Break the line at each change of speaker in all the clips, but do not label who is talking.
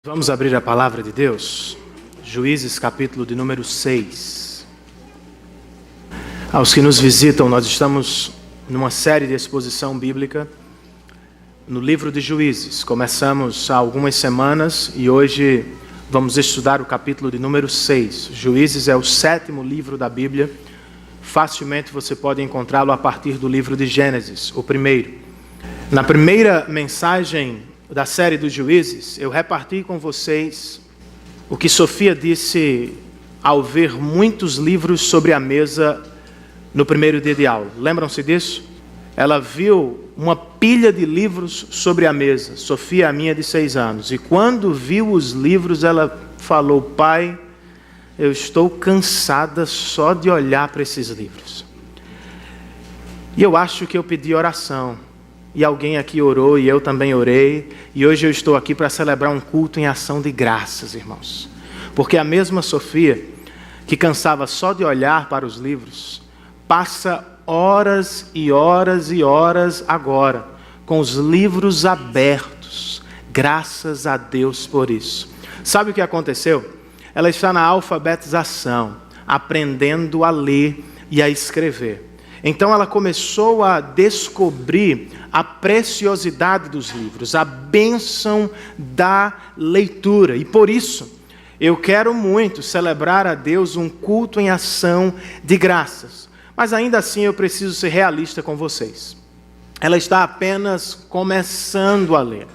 Vamos abrir a palavra de Deus, Juízes capítulo de número 6. Aos que nos visitam, nós estamos numa série de exposição bíblica no livro de Juízes. Começamos há algumas semanas e hoje vamos estudar o capítulo de número 6. Juízes é o 7º livro da Bíblia. Facilmente você pode encontrá-lo a partir do livro de Gênesis, o primeiro. Na primeira mensagem da série dos Juízes, eu reparti com vocês o que Sofia disse ao ver muitos livros sobre a mesa no primeiro dia de aula. Lembram-se disso? Ela viu uma pilha de livros sobre a mesa, Sofia, a minha de 6 anos, e quando viu os livros, ela falou: pai, eu estou cansada só de olhar para esses livros. E eu acho que eu pedi oração. E alguém aqui orou e eu também orei. E hoje eu estou aqui para celebrar um culto em ação de graças, irmãos. Porque a mesma Sofia, que cansava só de olhar para os livros, passa horas e horas e horas agora com os livros abertos. Graças a Deus por isso. Sabe o que aconteceu? Ela está na alfabetização, aprendendo a ler e a escrever. Então ela começou a descobrir a preciosidade dos livros, a bênção da leitura. E por isso, eu quero muito celebrar a Deus um culto em ação de graças. Mas ainda assim eu preciso ser realista com vocês. Ela está apenas começando a ler.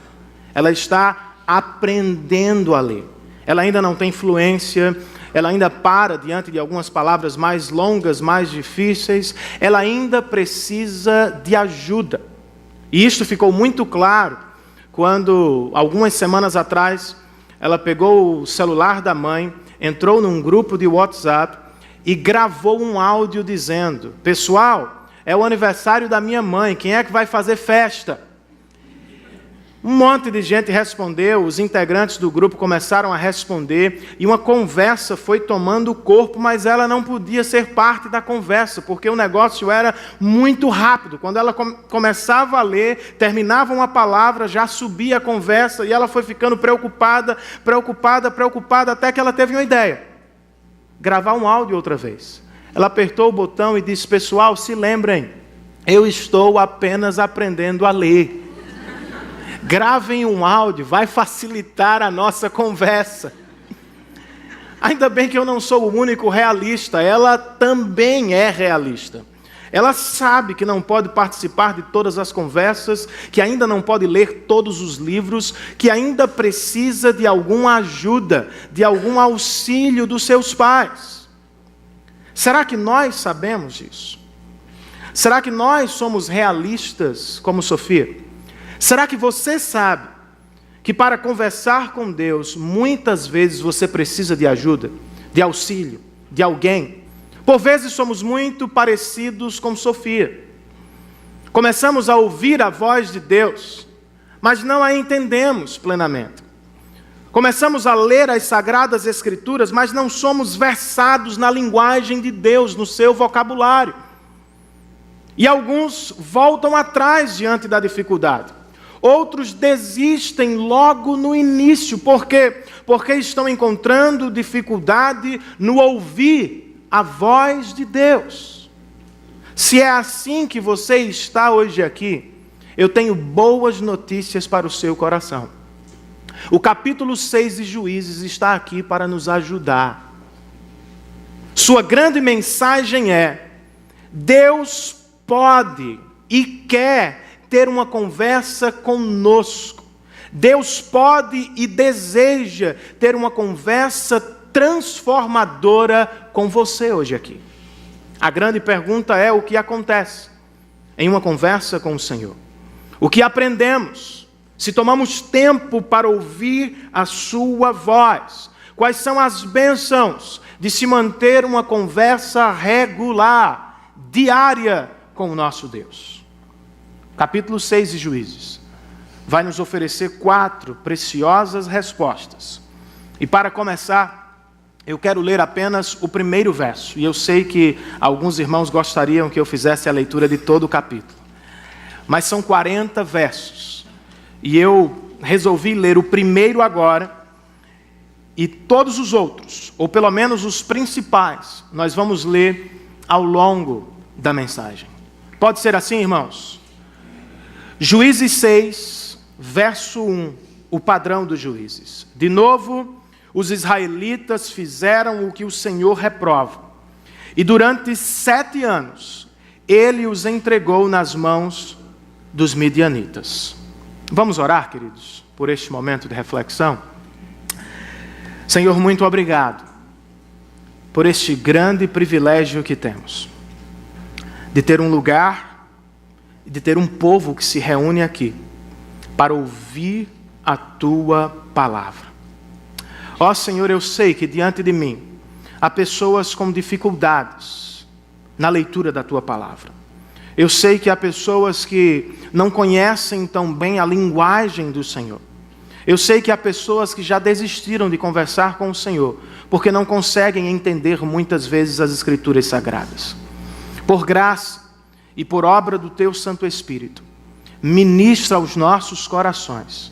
Ela está aprendendo a ler. Ela ainda não tem fluência. Ela ainda para diante de algumas palavras mais longas, mais difíceis. Ela ainda precisa de ajuda. E isso ficou muito claro quando, algumas semanas atrás, ela pegou o celular da mãe, entrou num grupo de WhatsApp e gravou um áudio dizendo: pessoal, é o aniversário da minha mãe, quem é que vai fazer festa? Um monte de gente respondeu, os integrantes do grupo começaram a responder e uma conversa foi tomando corpo, mas ela não podia ser parte da conversa, porque o negócio era muito rápido. Quando ela começava a ler, terminava uma palavra, já subia a conversa e ela foi ficando preocupada, até que ela teve uma ideia: gravar um áudio outra vez. Ela apertou o botão e disse: pessoal, se lembrem, eu estou apenas aprendendo a ler. Gravem um áudio, vai facilitar a nossa conversa. Ainda bem que eu não sou o único realista, ela também é realista. Ela sabe que não pode participar de todas as conversas, que ainda não pode ler todos os livros, que ainda precisa de alguma ajuda, de algum auxílio dos seus pais. Será que nós sabemos isso? Será que nós somos realistas como Sofia? Será que você sabe que para conversar com Deus, muitas vezes você precisa de ajuda, de auxílio, de alguém? Por vezes somos muito parecidos com Sofia. Começamos a ouvir a voz de Deus, mas não a entendemos plenamente. Começamos a ler as Sagradas Escrituras, mas não somos versados na linguagem de Deus, no seu vocabulário. E alguns voltam atrás diante da dificuldade. Outros desistem logo no início. Por quê? Porque estão encontrando dificuldade no ouvir a voz de Deus. Se é assim que você está hoje aqui, eu tenho boas notícias para o seu coração. O capítulo 6 de Juízes está aqui para nos ajudar. Sua grande mensagem é: Deus pode e quer ter uma conversa conosco. Deus pode e deseja ter uma conversa transformadora com você hoje aqui. A grande pergunta é: o que acontece em uma conversa com o Senhor? O que aprendemos se tomamos tempo para ouvir a sua voz? Quais são as bênçãos de se manter uma conversa regular, diária com o nosso Deus? Capítulo 6 de Juízes vai nos oferecer 4 preciosas respostas. E para começar, eu quero ler apenas o primeiro verso. E eu sei que alguns irmãos gostariam que eu fizesse a leitura de todo o capítulo. Mas são 40 versos. E eu resolvi ler o primeiro agora e todos os outros, ou pelo menos os principais, nós vamos ler ao longo da mensagem. Pode ser assim, irmãos? Juízes 6, verso 1, o padrão dos juízes. De novo, os israelitas fizeram o que o Senhor reprova. E durante 7 anos, ele os entregou nas mãos dos midianitas. Vamos orar, queridos, por este momento de reflexão? Senhor, muito obrigado por este grande privilégio que temos, de ter um lugar, de ter um povo que se reúne aqui para ouvir a Tua palavra. Ó Senhor, eu sei que diante de mim há pessoas com dificuldades na leitura da Tua palavra. Eu sei que há pessoas que não conhecem tão bem a linguagem do Senhor. Eu sei que há pessoas que já desistiram de conversar com o Senhor, porque não conseguem entender muitas vezes as Escrituras Sagradas. Por graça e por obra do Teu Santo Espírito, ministra aos nossos corações,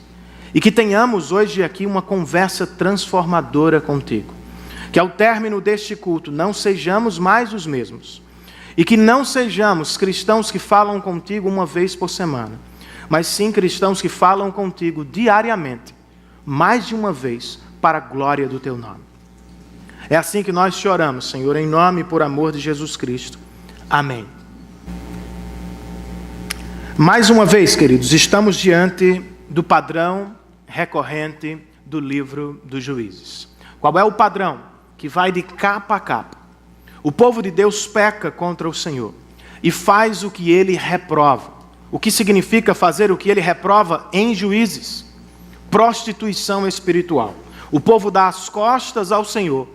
e que tenhamos hoje aqui uma conversa transformadora contigo. Que ao término deste culto não sejamos mais os mesmos, e que não sejamos cristãos que falam contigo uma vez por semana, mas sim cristãos que falam contigo diariamente, mais de uma vez, para a glória do Teu nome. É assim que nós te oramos, Senhor, em nome e por amor de Jesus Cristo. Amém. Mais uma vez, queridos, estamos diante do padrão recorrente do livro dos Juízes. Qual é o padrão? Que vai de capa a capa. O povo de Deus peca contra o Senhor e faz o que Ele reprova. O que significa fazer o que Ele reprova em Juízes? Prostituição espiritual. O povo dá as costas ao Senhor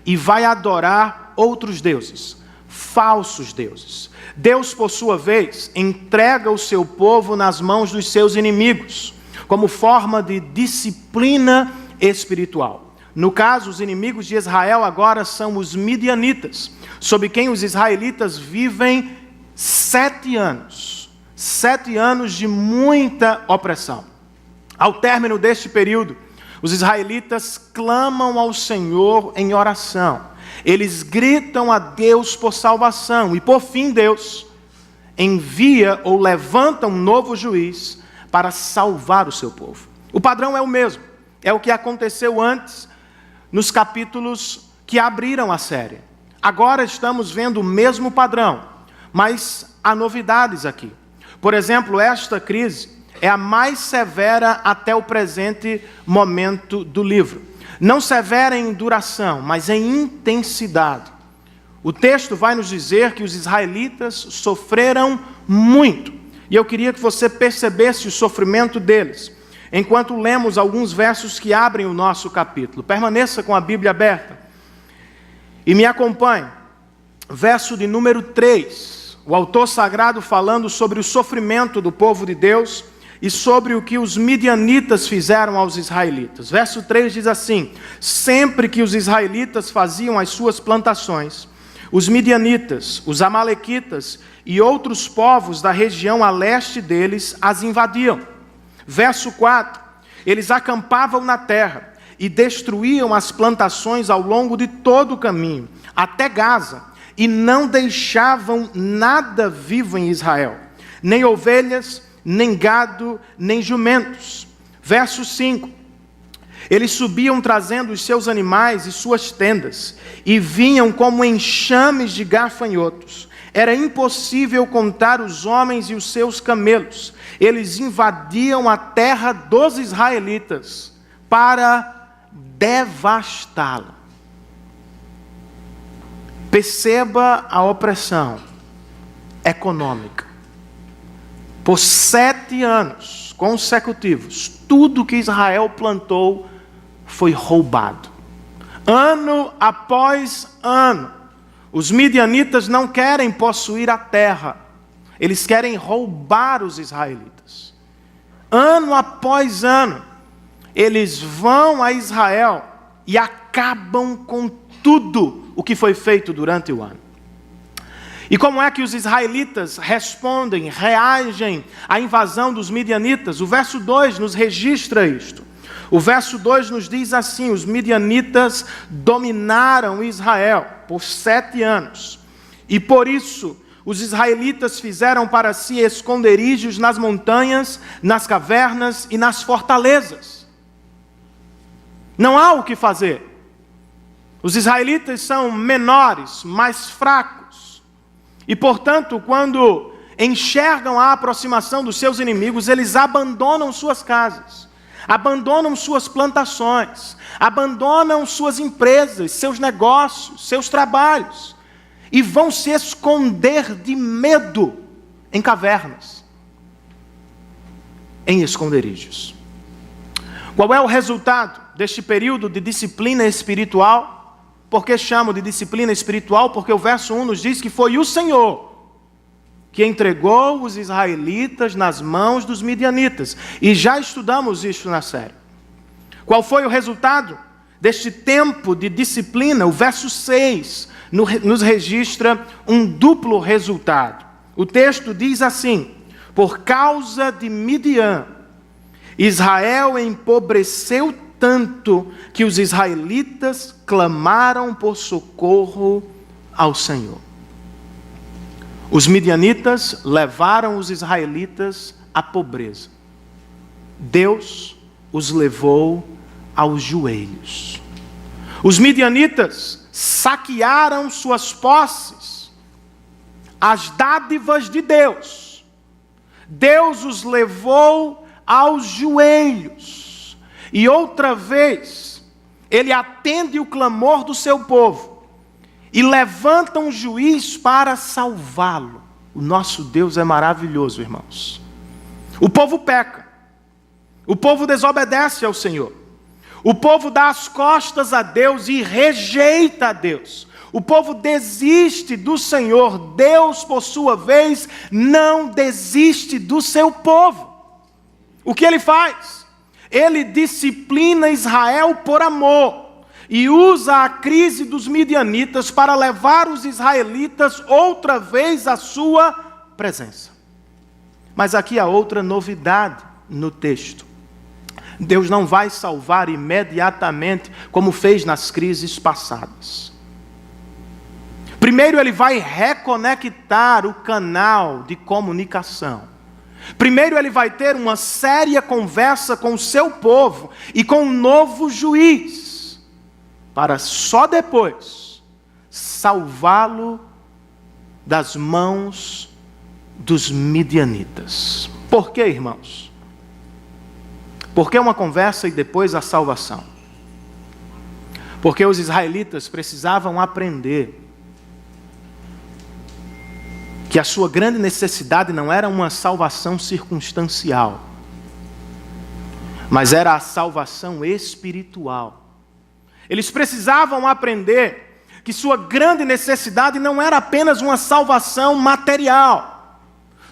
e vai adorar outros deuses, falsos deuses. Deus, por sua vez, entrega o seu povo nas mãos dos seus inimigos, como forma de disciplina espiritual. No caso, os inimigos de Israel agora são os midianitas, sob quem os israelitas vivem 7 anos. 7 anos de muita opressão. Ao término deste período, os israelitas clamam ao Senhor em oração. Eles gritam a Deus por salvação. E por fim Deus envia ou levanta um novo juiz para salvar o seu povo. O padrão é o mesmo. É o que aconteceu antes nos capítulos que abriram a série. Agora estamos vendo o mesmo padrão, mas há novidades aqui. Por exemplo, esta crise é a mais severa até o presente momento do livro. Não severa em duração, mas em intensidade. O texto vai nos dizer que os israelitas sofreram muito. E eu queria que você percebesse o sofrimento deles, enquanto lemos alguns versos que abrem o nosso capítulo. Permaneça com a Bíblia aberta e me acompanhe. Verso de número 3, o autor sagrado falando sobre o sofrimento do povo de Deus e sobre o que os midianitas fizeram aos israelitas. Verso 3 diz assim: sempre que os israelitas faziam as suas plantações, os midianitas, os amalequitas e outros povos da região a leste deles as invadiam. Verso 4, eles acampavam na terra e destruíam as plantações ao longo de todo o caminho, até Gaza, e não deixavam nada vivo em Israel, nem ovelhas, nem gado, nem jumentos. Verso 5, eles subiam trazendo os seus animais e suas tendas, e vinham como enxames de gafanhotos. Era impossível contar os homens e os seus camelos. Eles invadiam a terra dos israelitas para devastá-la. Perceba a opressão econômica. Por 7 anos consecutivos, tudo que Israel plantou foi roubado. Ano após ano, os midianitas não querem possuir a terra, eles querem roubar os israelitas. Ano após ano, eles vão a Israel e acabam com tudo o que foi feito durante o ano. E como é que os israelitas respondem, reagem à invasão dos midianitas? O verso 2 nos registra isto. O verso 2 nos diz assim: os midianitas dominaram Israel por 7 anos. E por isso, os israelitas fizeram para si esconderijos nas montanhas, nas cavernas e nas fortalezas. Não há o que fazer. Os israelitas são menores, mais fracos. E, portanto, quando enxergam a aproximação dos seus inimigos, eles abandonam suas casas, abandonam suas plantações, abandonam suas empresas, seus negócios, seus trabalhos, e vão se esconder de medo em cavernas, em esconderijos. Qual é o resultado deste período de disciplina espiritual? Por que chamo de disciplina espiritual? Porque o verso 1 nos diz que foi o Senhor que entregou os israelitas nas mãos dos midianitas. E já estudamos isso na série. Qual foi o resultado deste tempo de disciplina? O verso 6 nos registra um duplo resultado. O texto diz assim: por causa de Midian, Israel empobreceu tanto que os israelitas clamaram por socorro ao Senhor. Os midianitas levaram os israelitas à pobreza. Deus os levou aos joelhos. Os midianitas saquearam suas posses, as dádivas de Deus. Deus os levou aos joelhos. E outra vez, Ele atende o clamor do seu povo e levanta um juiz para salvá-lo. O nosso Deus é maravilhoso, irmãos. O povo peca, o povo desobedece ao Senhor, o povo dá as costas a Deus e rejeita a Deus. O povo desiste do Senhor. Deus, por sua vez, não desiste do seu povo. O que Ele faz? Ele disciplina Israel por amor e usa a crise dos midianitas para levar os israelitas outra vez à sua presença. Mas aqui há outra novidade no texto. Deus não vai salvar imediatamente como fez nas crises passadas. Primeiro Ele vai reconectar o canal de comunicação. Primeiro Ele vai ter uma séria conversa com o seu povo e com um novo juiz, para só depois salvá-lo das mãos dos midianitas. Por quê, irmãos? Por que uma conversa e depois a salvação? Porque os israelitas precisavam aprender que a sua grande necessidade não era uma salvação circunstancial, mas era a salvação espiritual. Eles precisavam aprender que sua grande necessidade não era apenas uma salvação material.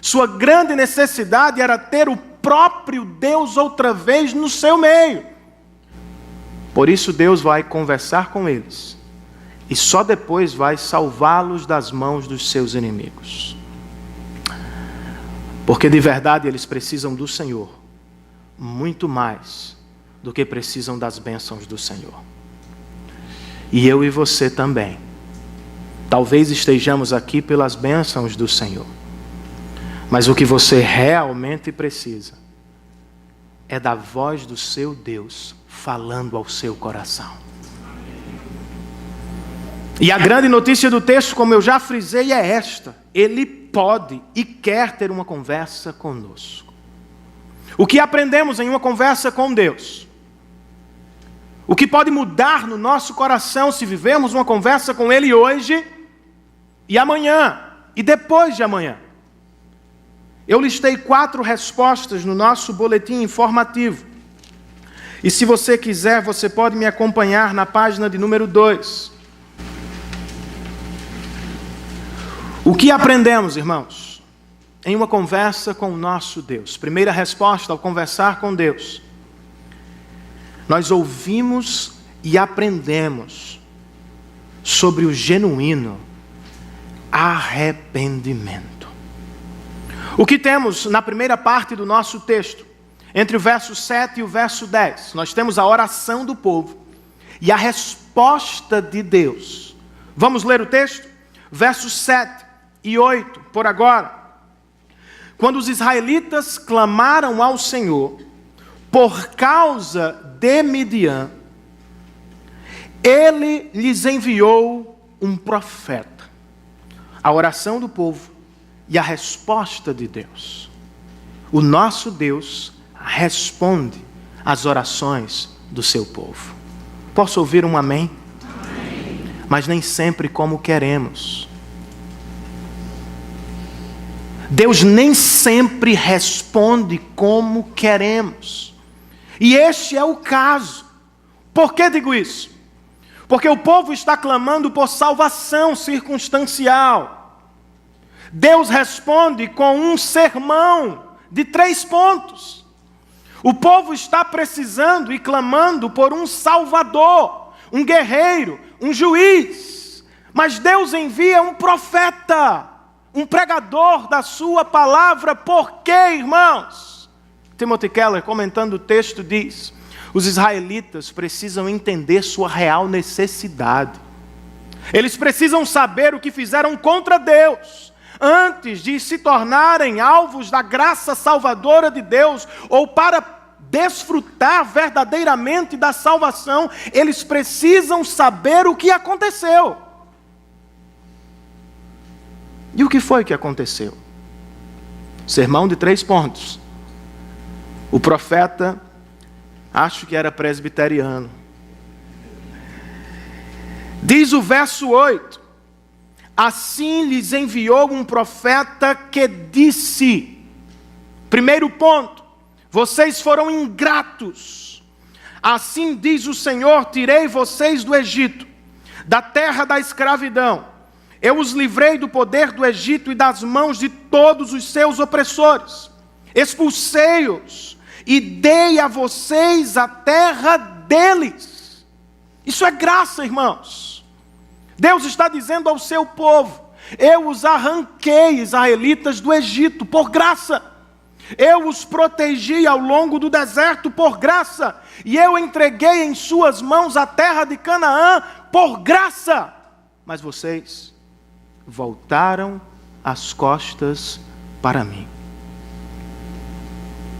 Sua grande necessidade era ter o próprio Deus outra vez no seu meio. Por isso Deus vai conversar com eles e só depois vai salvá-los das mãos dos seus inimigos. Porque de verdade eles precisam do Senhor muito mais do que precisam das bênçãos do Senhor. E eu e você também. Talvez estejamos aqui pelas bênçãos do Senhor, mas o que você realmente precisa é da voz do seu Deus falando ao seu coração. E a grande notícia do texto, como eu já frisei, é esta: Ele pode e quer ter uma conversa conosco. O que aprendemos em uma conversa com Deus? O que pode mudar no nosso coração se vivermos uma conversa com Ele hoje e amanhã e depois de amanhã? Eu listei 4 respostas no nosso boletim informativo. E se você quiser, você pode me acompanhar na página de número 2. O que aprendemos, irmãos, em uma conversa com o nosso Deus? Primeira resposta, ao conversar com Deus: nós ouvimos e aprendemos sobre o genuíno arrependimento. O que temos na primeira parte do nosso texto? Entre o verso 7 e o verso 10, nós temos a oração do povo e a resposta de Deus. Vamos ler o texto? Versos 7 e 8, por agora. Quando os israelitas clamaram ao Senhor por causa de Midian, Ele lhes enviou um profeta. A oração do povo e a resposta de Deus. O nosso Deus responde às orações do seu povo. Posso ouvir um amém? Amém. Mas nem sempre como queremos. Deus nem sempre responde como queremos. E este é o caso. Por que digo isso? Porque o povo está clamando por salvação circunstancial. Deus responde com um sermão de 3 pontos. O povo está precisando e clamando por um salvador, um guerreiro, um juiz. Mas Deus envia um profeta, um pregador da sua palavra. Por quê, irmãos? Timothy Keller, comentando o texto, diz: os israelitas precisam entender sua real necessidade. Eles precisam saber o que fizeram contra Deus, antes de se tornarem alvos da graça salvadora de Deus, ou para desfrutar verdadeiramente da salvação, eles precisam saber o que aconteceu. E o que foi que aconteceu? Sermão de 3 pontos. O profeta, acho que era presbiteriano. Diz o verso 8: assim lhes enviou um profeta que disse. Primeiro ponto: vocês foram ingratos. Assim diz o Senhor: tirei vocês do Egito, da terra da escravidão. Eu os livrei do poder do Egito e das mãos de todos os seus opressores. Expulsei-os e dei a vocês a terra deles. Isso é graça, irmãos. Deus está dizendo ao seu povo: eu os arranquei, israelitas, do Egito, por graça. Eu os protegi ao longo do deserto, por graça. E eu entreguei em suas mãos a terra de Canaã, por graça. Mas vocês voltaram as costas para mim.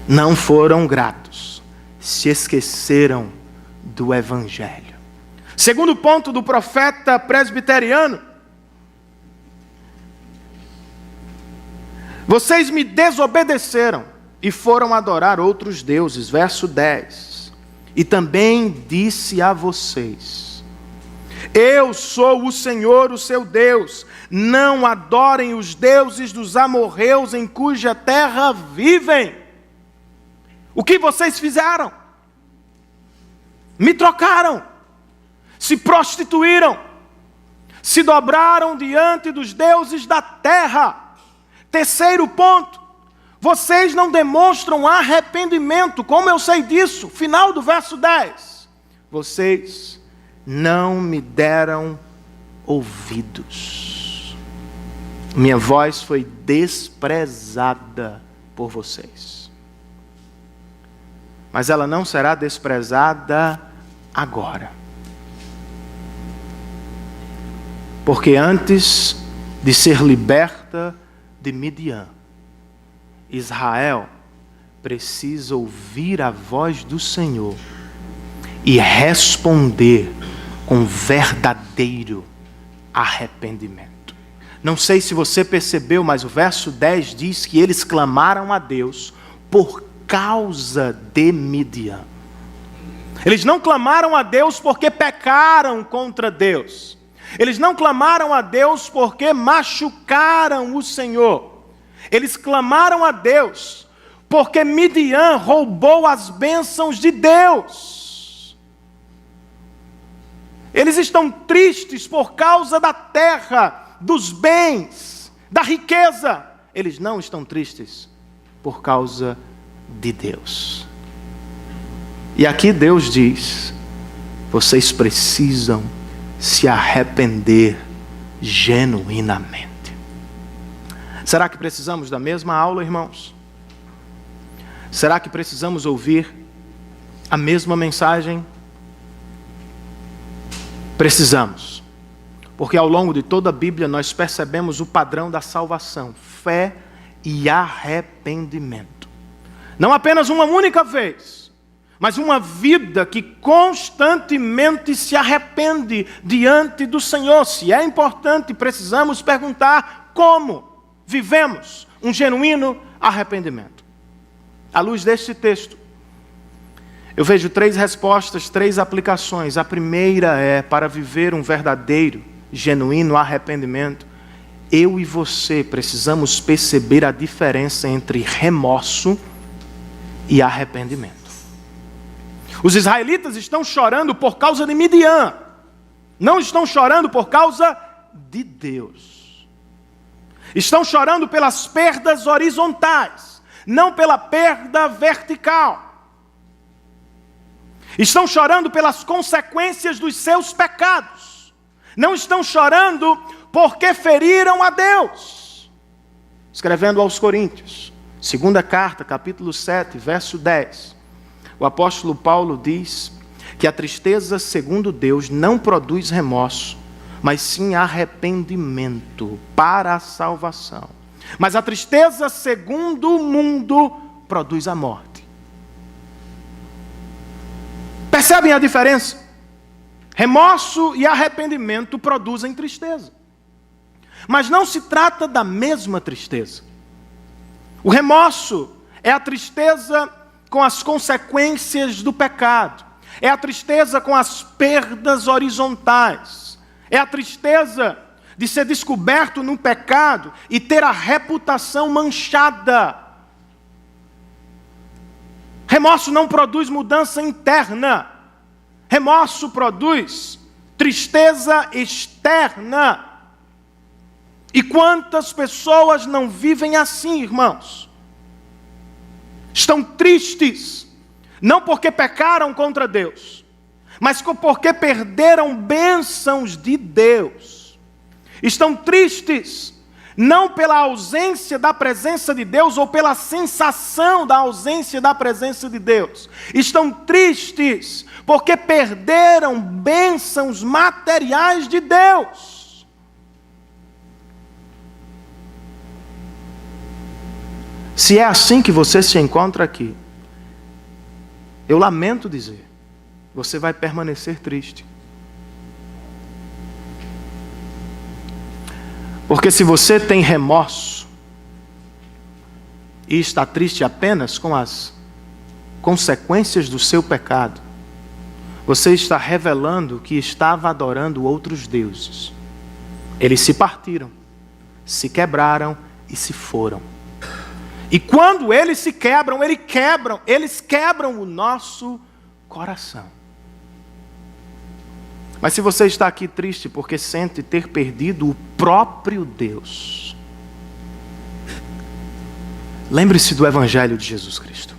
Não foram gratos, se esqueceram do Evangelho. Segundo ponto do profeta presbiteriano: vocês me desobedeceram e foram adorar outros deuses. Verso 10. E também disse a vocês: eu sou o Senhor, o seu Deus. Não adorem os deuses dos amorreus em cuja terra vivem. O que vocês fizeram? Me trocaram, se prostituíram, se dobraram diante dos deuses da terra. Terceiro ponto: vocês não demonstram arrependimento. Como eu sei disso? Final do verso 10. Vocês não me deram ouvidos. Minha voz foi desprezada por vocês. Mas ela não será desprezada agora. Porque antes de ser liberta de Midian, Israel precisa ouvir a voz do Senhor e responder com verdadeiro arrependimento. Não sei se você percebeu, mas o verso 10 diz que eles clamaram a Deus por causa de Midian. Eles não clamaram a Deus porque pecaram contra Deus. Eles não clamaram a Deus porque machucaram o Senhor. Eles clamaram a Deus porque Midian roubou as bênçãos de Deus. Eles estão tristes por causa da terra, dos bens, da riqueza. Eles não estão tristes por causa de Deus. E aqui Deus diz: vocês precisam se arrepender genuinamente. Será que precisamos da mesma aula, irmãos? Será que precisamos ouvir a mesma mensagem? Precisamos. Porque ao longo de toda a Bíblia nós percebemos o padrão da salvação: fé e arrependimento. Não apenas uma única vez, mas uma vida que constantemente se arrepende diante do Senhor. Se é importante, precisamos perguntar como vivemos um genuíno arrependimento. À luz deste texto, eu vejo 3 respostas, 3 aplicações. A primeira é: para viver um verdadeiro, genuíno arrependimento, eu e você precisamos perceber a diferença entre remorso e arrependimento. Os israelitas estão chorando por causa de Midian, não estão chorando por causa de Deus. Estão chorando pelas perdas horizontais, não pela perda vertical. Estão chorando pelas consequências dos seus pecados. Não estão chorando porque feriram a Deus. Escrevendo aos Coríntios, segunda carta, capítulo 7, verso 10, o apóstolo Paulo diz que a tristeza segundo Deus não produz remorso, mas sim arrependimento para a salvação. Mas a tristeza segundo o mundo produz a morte. Percebem a diferença? Remorso e arrependimento produzem tristeza. Mas não se trata da mesma tristeza. O remorso é a tristeza com as consequências do pecado. É a tristeza com as perdas horizontais. É a tristeza de ser descoberto no pecado e ter a reputação manchada. Remorso não produz mudança interna. Remorso produz tristeza externa. E quantas pessoas não vivem assim, irmãos? Estão tristes, não porque pecaram contra Deus, mas porque perderam bênçãos de Deus. Estão tristes, não pela ausência da presença de Deus ou pela sensação da ausência da presença de Deus. Estão tristes porque perderam bênçãos materiais de Deus. Se é assim que você se encontra aqui, eu lamento dizer, você vai permanecer triste. Porque se você tem remorso e está triste apenas com as consequências do seu pecado, você está revelando que estava adorando outros deuses. Eles se partiram, se quebraram e se foram. E quando eles se quebram, eles quebram o nosso coração. Mas se você está aqui triste porque sente ter perdido o próprio Deus, lembre-se do Evangelho de Jesus Cristo.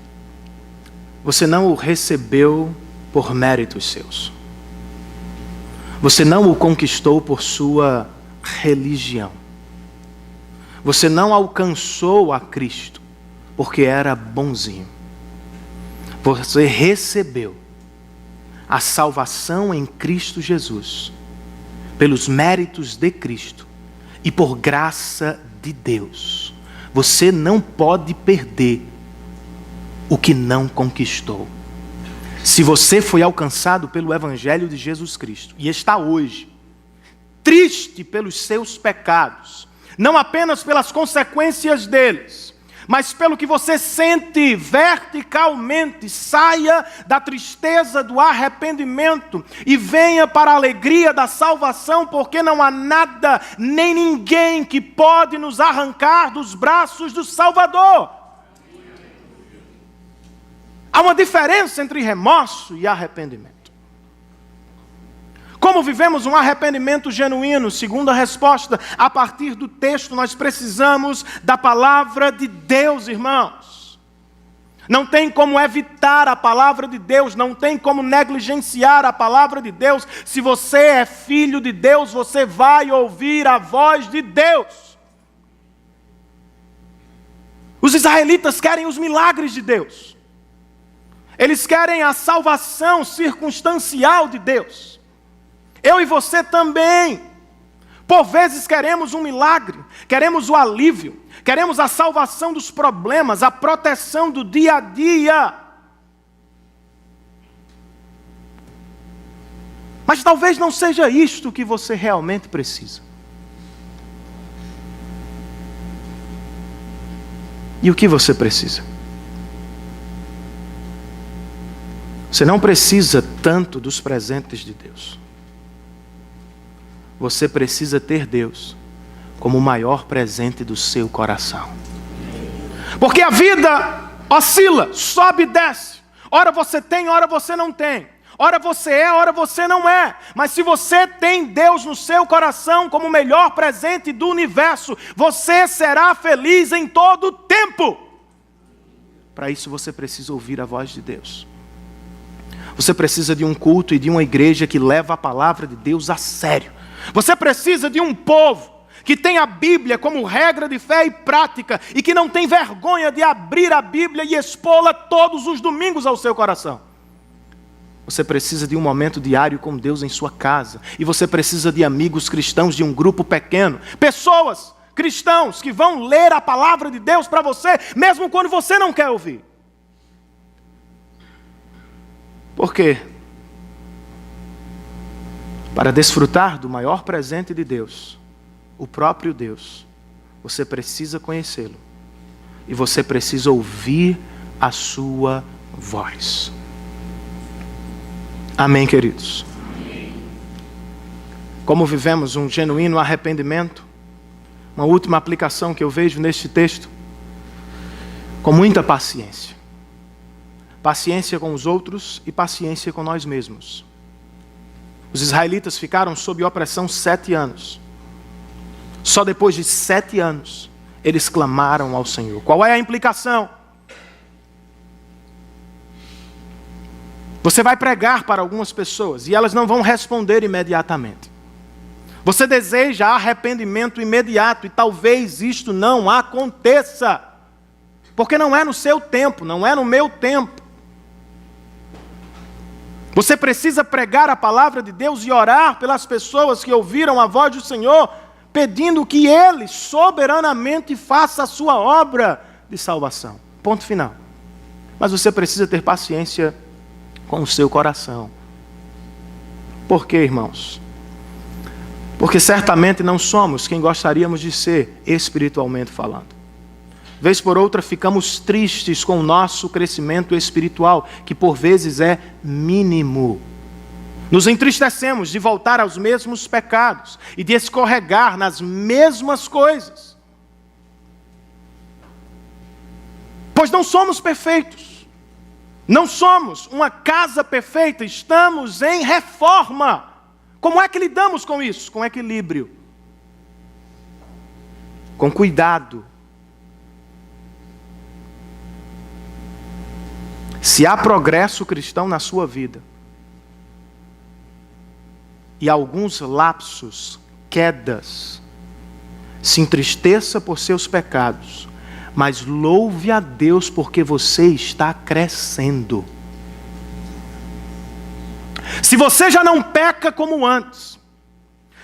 Você não o recebeu por méritos seus. Você não o conquistou por sua religião. Você não alcançou a Cristo porque era bonzinho. Você recebeu a salvação em Cristo Jesus, pelos méritos de Cristo e por graça de Deus. Você não pode perder o que não conquistou. Se você foi alcançado pelo Evangelho de Jesus Cristo e está hoje triste pelos seus pecados, não apenas pelas consequências deles, mas pelo que você sente verticalmente, saia da tristeza do arrependimento e venha para a alegria da salvação, porque não há nada nem ninguém que pode nos arrancar dos braços do Salvador. Há uma diferença entre remorso e arrependimento. Como vivemos um arrependimento genuíno? Segunda resposta, a partir do texto, nós precisamos da palavra de Deus, irmãos. Não tem como evitar a palavra de Deus, não tem como negligenciar a palavra de Deus. Se você é filho de Deus, você vai ouvir a voz de Deus. Os israelitas querem os milagres de Deus. Eles querem a salvação circunstancial de Deus. Eu e você também. Por vezes queremos um milagre, queremos o alívio, queremos a salvação dos problemas, a proteção do dia a dia. Mas talvez não seja isto que você realmente precisa. E o que você precisa? Você não precisa tanto dos presentes de Deus. Você precisa ter Deus como o maior presente do seu coração. Porque a vida oscila, sobe e desce. Ora você tem, ora você não tem. Ora você é, ora você não é. Mas se você tem Deus no seu coração como o melhor presente do universo, você será feliz em todo o tempo. Para isso você precisa ouvir a voz de Deus. Você precisa de um culto e de uma igreja que leva a palavra de Deus a sério. Você precisa de um povo que tem a Bíblia como regra de fé e prática e que não tem vergonha de abrir a Bíblia e expô-la todos os domingos ao seu coração. Você precisa de um momento diário com Deus em sua casa. E você precisa de amigos cristãos de um grupo pequeno. Pessoas, cristãos, que vão ler a palavra de Deus para você, mesmo quando você não quer ouvir. Por quê? Para desfrutar do maior presente de Deus, o próprio Deus, você precisa conhecê-lo. E você precisa ouvir a sua voz. Amém, queridos? Amém. Como vivemos um genuíno arrependimento, uma última aplicação que eu vejo neste texto, com muita paciência. Paciência com os outros e paciência com nós mesmos. Os israelitas ficaram sob opressão 7 anos. Só depois de 7 anos, eles clamaram ao Senhor. Qual é a implicação? Você vai pregar para algumas pessoas e elas não vão responder imediatamente. Você deseja arrependimento imediato e talvez isto não aconteça. Porque não é no seu tempo, não é no meu tempo. Você precisa pregar a palavra de Deus e orar pelas pessoas que ouviram a voz do Senhor, pedindo que Ele soberanamente faça a sua obra de salvação. Ponto final. Mas você precisa ter paciência com o seu coração. Por quê, irmãos? Porque certamente não somos quem gostaríamos de ser, espiritualmente falando. Vez por outra ficamos tristes com o nosso crescimento espiritual, que por vezes é mínimo. Nos entristecemos de voltar aos mesmos pecados e de escorregar nas mesmas coisas. Pois não somos perfeitos. Não somos uma casa perfeita, estamos em reforma. Como é que lidamos com isso? Com equilíbrio. Com cuidado. Se há progresso cristão na sua vida, e alguns lapsos, quedas, se entristeça por seus pecados, mas louve a Deus porque você está crescendo. Se você já não peca como antes,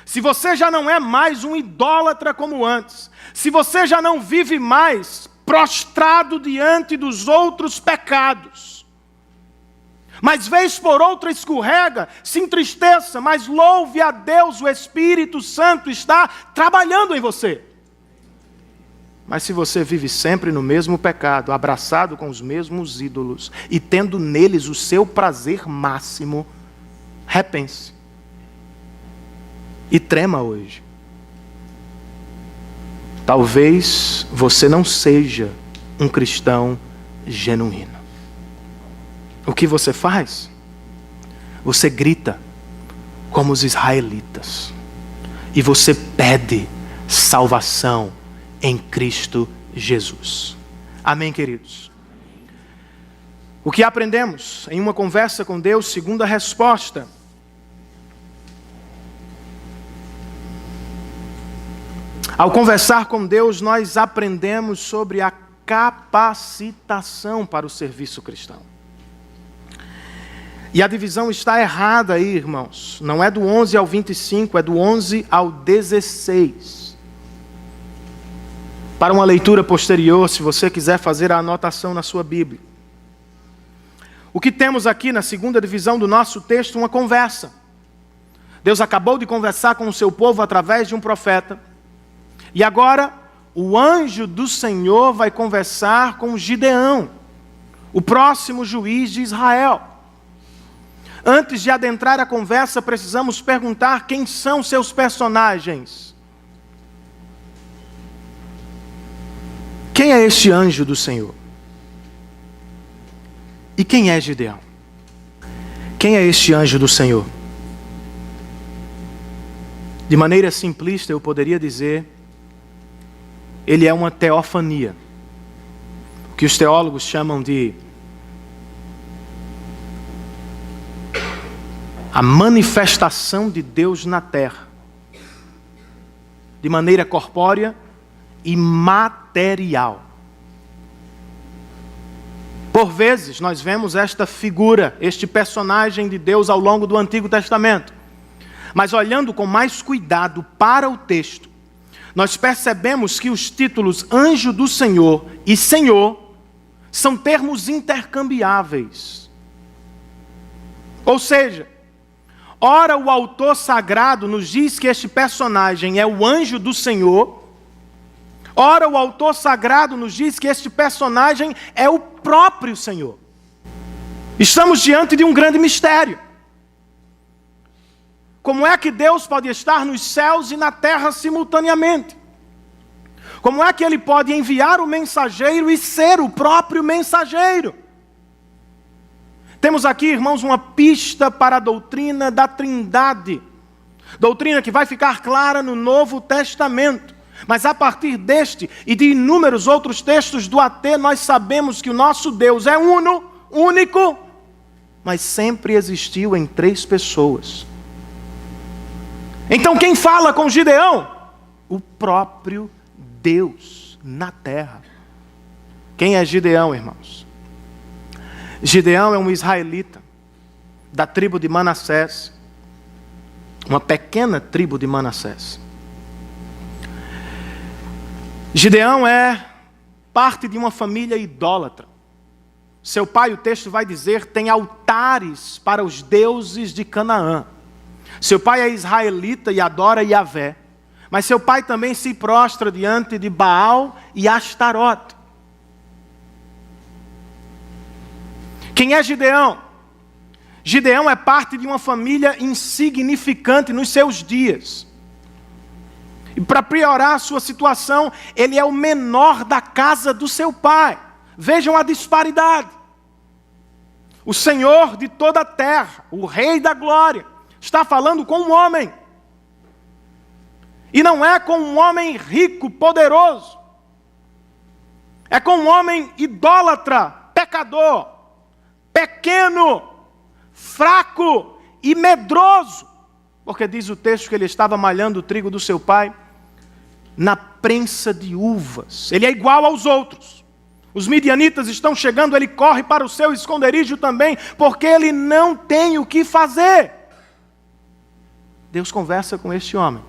se você já não é mais um idólatra como antes, se você já não vive mais prostrado diante dos outros pecados, mas vez por outra escorrega, se entristeça, mas louve a Deus, o Espírito Santo está trabalhando em você. Mas se você vive sempre no mesmo pecado, abraçado com os mesmos ídolos e tendo neles o seu prazer máximo, repense e trema hoje. Talvez você não seja um cristão genuíno. O que você faz? Você grita como os israelitas. E você pede salvação em Cristo Jesus. Amém, queridos? O que aprendemos em uma conversa com Deus? Segunda resposta. Ao conversar com Deus, nós aprendemos sobre a capacitação para o serviço cristão. E a divisão está errada aí, irmãos. Não é do 11 ao 25, é do 11 ao 16. Para uma leitura posterior, se você quiser fazer a anotação na sua Bíblia. O que temos aqui na segunda divisão do nosso texto? Uma conversa. Deus acabou de conversar com o seu povo através de um profeta. E agora, o anjo do Senhor vai conversar com Gideão, o próximo juiz de Israel. Antes de adentrar a conversa, precisamos perguntar quem são seus personagens. Quem é este anjo do Senhor? E quem é Gideão? Quem é este anjo do Senhor? De maneira simplista, eu poderia dizer, ele é uma teofania, o que os teólogos chamam de a manifestação de Deus na terra, de maneira corpórea e material. Por vezes, nós vemos esta figura, este personagem de Deus ao longo do Antigo Testamento. Mas olhando com mais cuidado para o texto, nós percebemos que os títulos anjo do Senhor e Senhor são termos intercambiáveis. Ou seja, ora o autor sagrado nos diz que este personagem é o anjo do Senhor, ora o autor sagrado nos diz que este personagem é o próprio Senhor. Estamos diante de um grande mistério. Como é que Deus pode estar nos céus e na terra simultaneamente? Como é que Ele pode enviar o mensageiro e ser o próprio mensageiro? Temos aqui, irmãos, uma pista para a doutrina da Trindade. Doutrina que vai ficar clara no Novo Testamento. Mas a partir deste e de inúmeros outros textos do AT, nós sabemos que o nosso Deus é uno, único, mas sempre existiu em 3 pessoas. Então quem fala com Gideão? O próprio Deus na terra. Quem é Gideão, irmãos? Gideão é um israelita da tribo de Manassés, uma pequena tribo de Manassés. Gideão é parte de uma família idólatra. Seu pai, o texto vai dizer, tem altares para os deuses de Canaã. Seu pai é israelita e adora Yahvé, mas seu pai também se prostra diante de Baal e Astarote. Quem é Gideão? Gideão é parte de uma família insignificante nos seus dias. E para piorar a sua situação, ele é o menor da casa do seu pai. Vejam a disparidade. O Senhor de toda a terra, o Rei da Glória, está falando com um homem. E não é com um homem rico, poderoso. É com um homem idólatra, pecador, pequeno, fraco e medroso. Porque diz o texto que ele estava malhando o trigo do seu pai na prensa de uvas. Ele é igual aos outros. Os midianitas estão chegando, ele corre para o seu esconderijo também, porque ele não tem o que fazer. Deus conversa com este homem.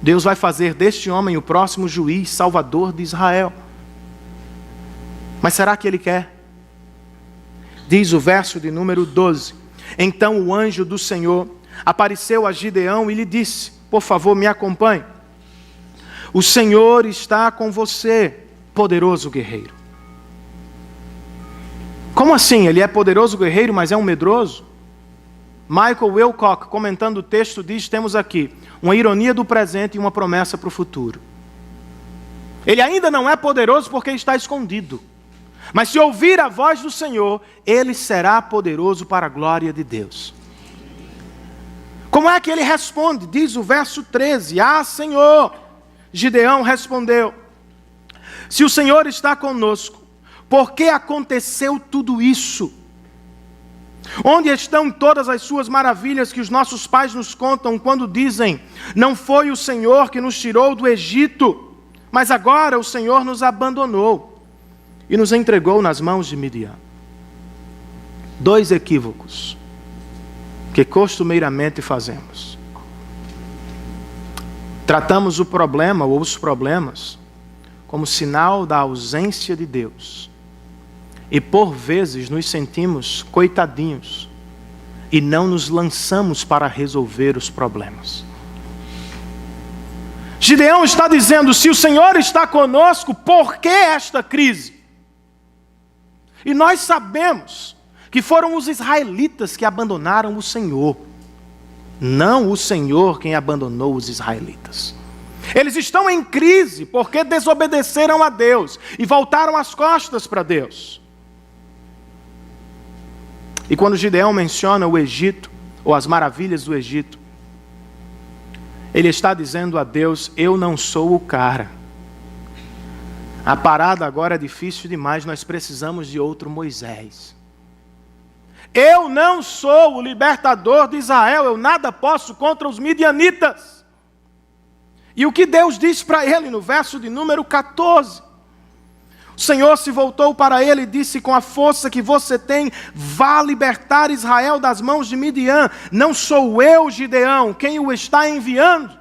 Deus vai fazer deste homem o próximo juiz, salvador de Israel. Mas será que ele quer? Diz o verso de número 12. Então o anjo do Senhor apareceu a Gideão e lhe disse: por favor, me acompanhe. O Senhor está com você, poderoso guerreiro. Como assim? Ele é poderoso guerreiro, mas é um medroso? Michael Wilcock, comentando o texto, diz: temos aqui uma ironia do presente e uma promessa para o futuro. Ele ainda não é poderoso porque está escondido. Mas se ouvir a voz do Senhor, ele será poderoso para a glória de Deus. Como é que ele responde? Diz o verso 13: ah, Senhor! Gideão respondeu: se o Senhor está conosco, por que aconteceu tudo isso? Onde estão todas as suas maravilhas que os nossos pais nos contam quando dizem: não foi o Senhor que nos tirou do Egito? Mas agora o Senhor nos abandonou e nos entregou nas mãos de Midian. 2 equívocos que costumeiramente fazemos. Tratamos o problema ou os problemas como sinal da ausência de Deus. E por vezes nos sentimos coitadinhos e não nos lançamos para resolver os problemas. Gideão está dizendo: se o Senhor está conosco, por que esta crise? E nós sabemos que foram os israelitas que abandonaram o Senhor, não o Senhor quem abandonou os israelitas. Eles estão em crise porque desobedeceram a Deus e voltaram as costas para Deus. E quando Gideão menciona o Egito, ou as maravilhas do Egito, ele está dizendo a Deus: eu não sou o cara. A parada agora é difícil demais, nós precisamos de outro Moisés. Eu não sou o libertador de Israel, eu nada posso contra os midianitas. E o que Deus diz para ele no verso de número 14? O Senhor se voltou para ele e disse: com a força que você tem, vá libertar Israel das mãos de Midian. Não sou eu, Gideão, quem o está enviando.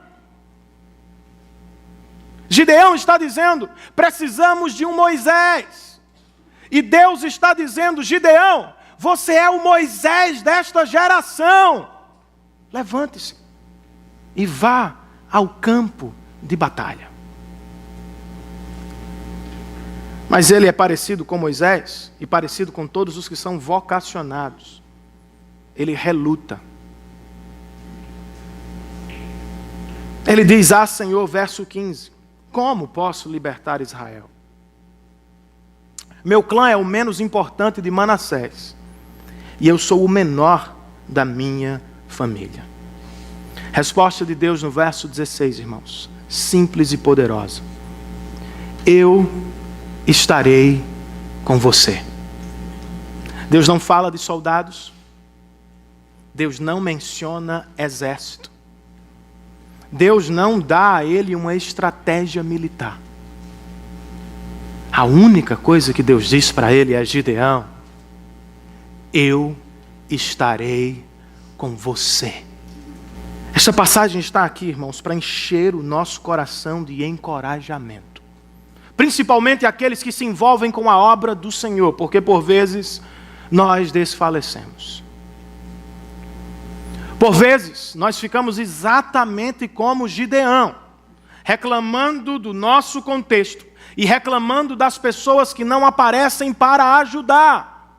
Gideão está dizendo: precisamos de um Moisés. E Deus está dizendo: Gideão, você é o Moisés desta geração. Levante-se e vá ao campo de batalha. Mas ele é parecido com Moisés e parecido com todos os que são vocacionados. Ele reluta. Ele diz: ah, Senhor, verso 15, como posso libertar Israel? Meu clã é o menos importante de Manassés, e eu sou o menor da minha família. Resposta de Deus no verso 16, irmãos. Simples e poderosa. Eu estarei com você. Deus não fala de soldados. Deus não menciona exército. Deus não dá a ele uma estratégia militar. A única coisa que Deus diz para ele é: Gideão, eu estarei com você. Esta passagem está aqui, irmãos, para encher o nosso coração de encorajamento. Principalmente aqueles que se envolvem com a obra do Senhor, porque por vezes nós desfalecemos. Por vezes nós ficamos exatamente como Gideão, reclamando do nosso contexto e reclamando das pessoas que não aparecem para ajudar.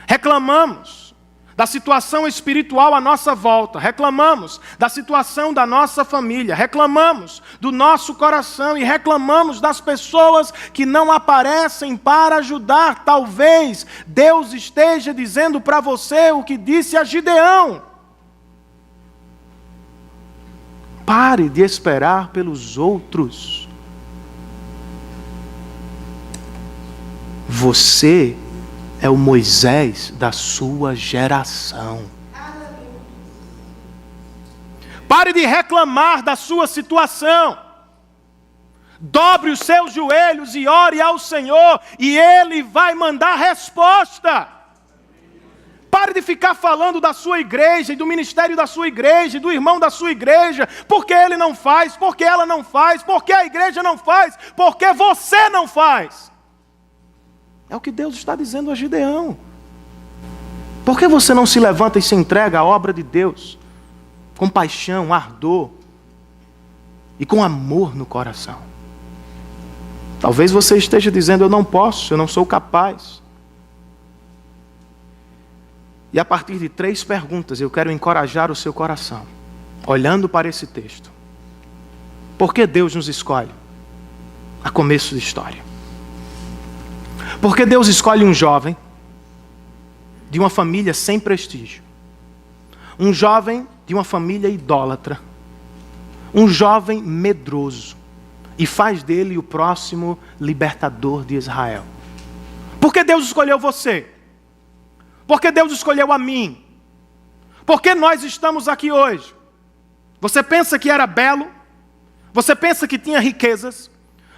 Reclamamos da situação espiritual à nossa volta, reclamamos da situação da nossa família, reclamamos do nosso coração e reclamamos das pessoas que não aparecem para ajudar. Talvez Deus esteja dizendo para você o que disse a Gideão: pare de esperar pelos outros. Você é o Moisés da sua geração. Pare de reclamar da sua situação. Dobre os seus joelhos e ore ao Senhor, e Ele vai mandar resposta. Pare de ficar falando da sua igreja, e do ministério da sua igreja, e do irmão da sua igreja. Porque ele não faz, porque ela não faz, porque a igreja não faz, porque você não faz. É o que Deus está dizendo a Gideão. Por que você não se levanta e se entrega à obra de Deus? Com paixão, ardor e com amor no coração. Talvez você esteja dizendo: eu não posso, eu não sou capaz. E a partir de 3 perguntas eu quero encorajar o seu coração, olhando para esse texto. Por que Deus nos escolhe? A começo da história. Porque Deus escolhe um jovem de uma família sem prestígio, um jovem de uma família idólatra, um jovem medroso, e faz dele o próximo libertador de Israel. Por que Deus escolheu você? Por que Deus escolheu a mim? Por que nós estamos aqui hoje? Você pensa que era belo? Você pensa que tinha riquezas?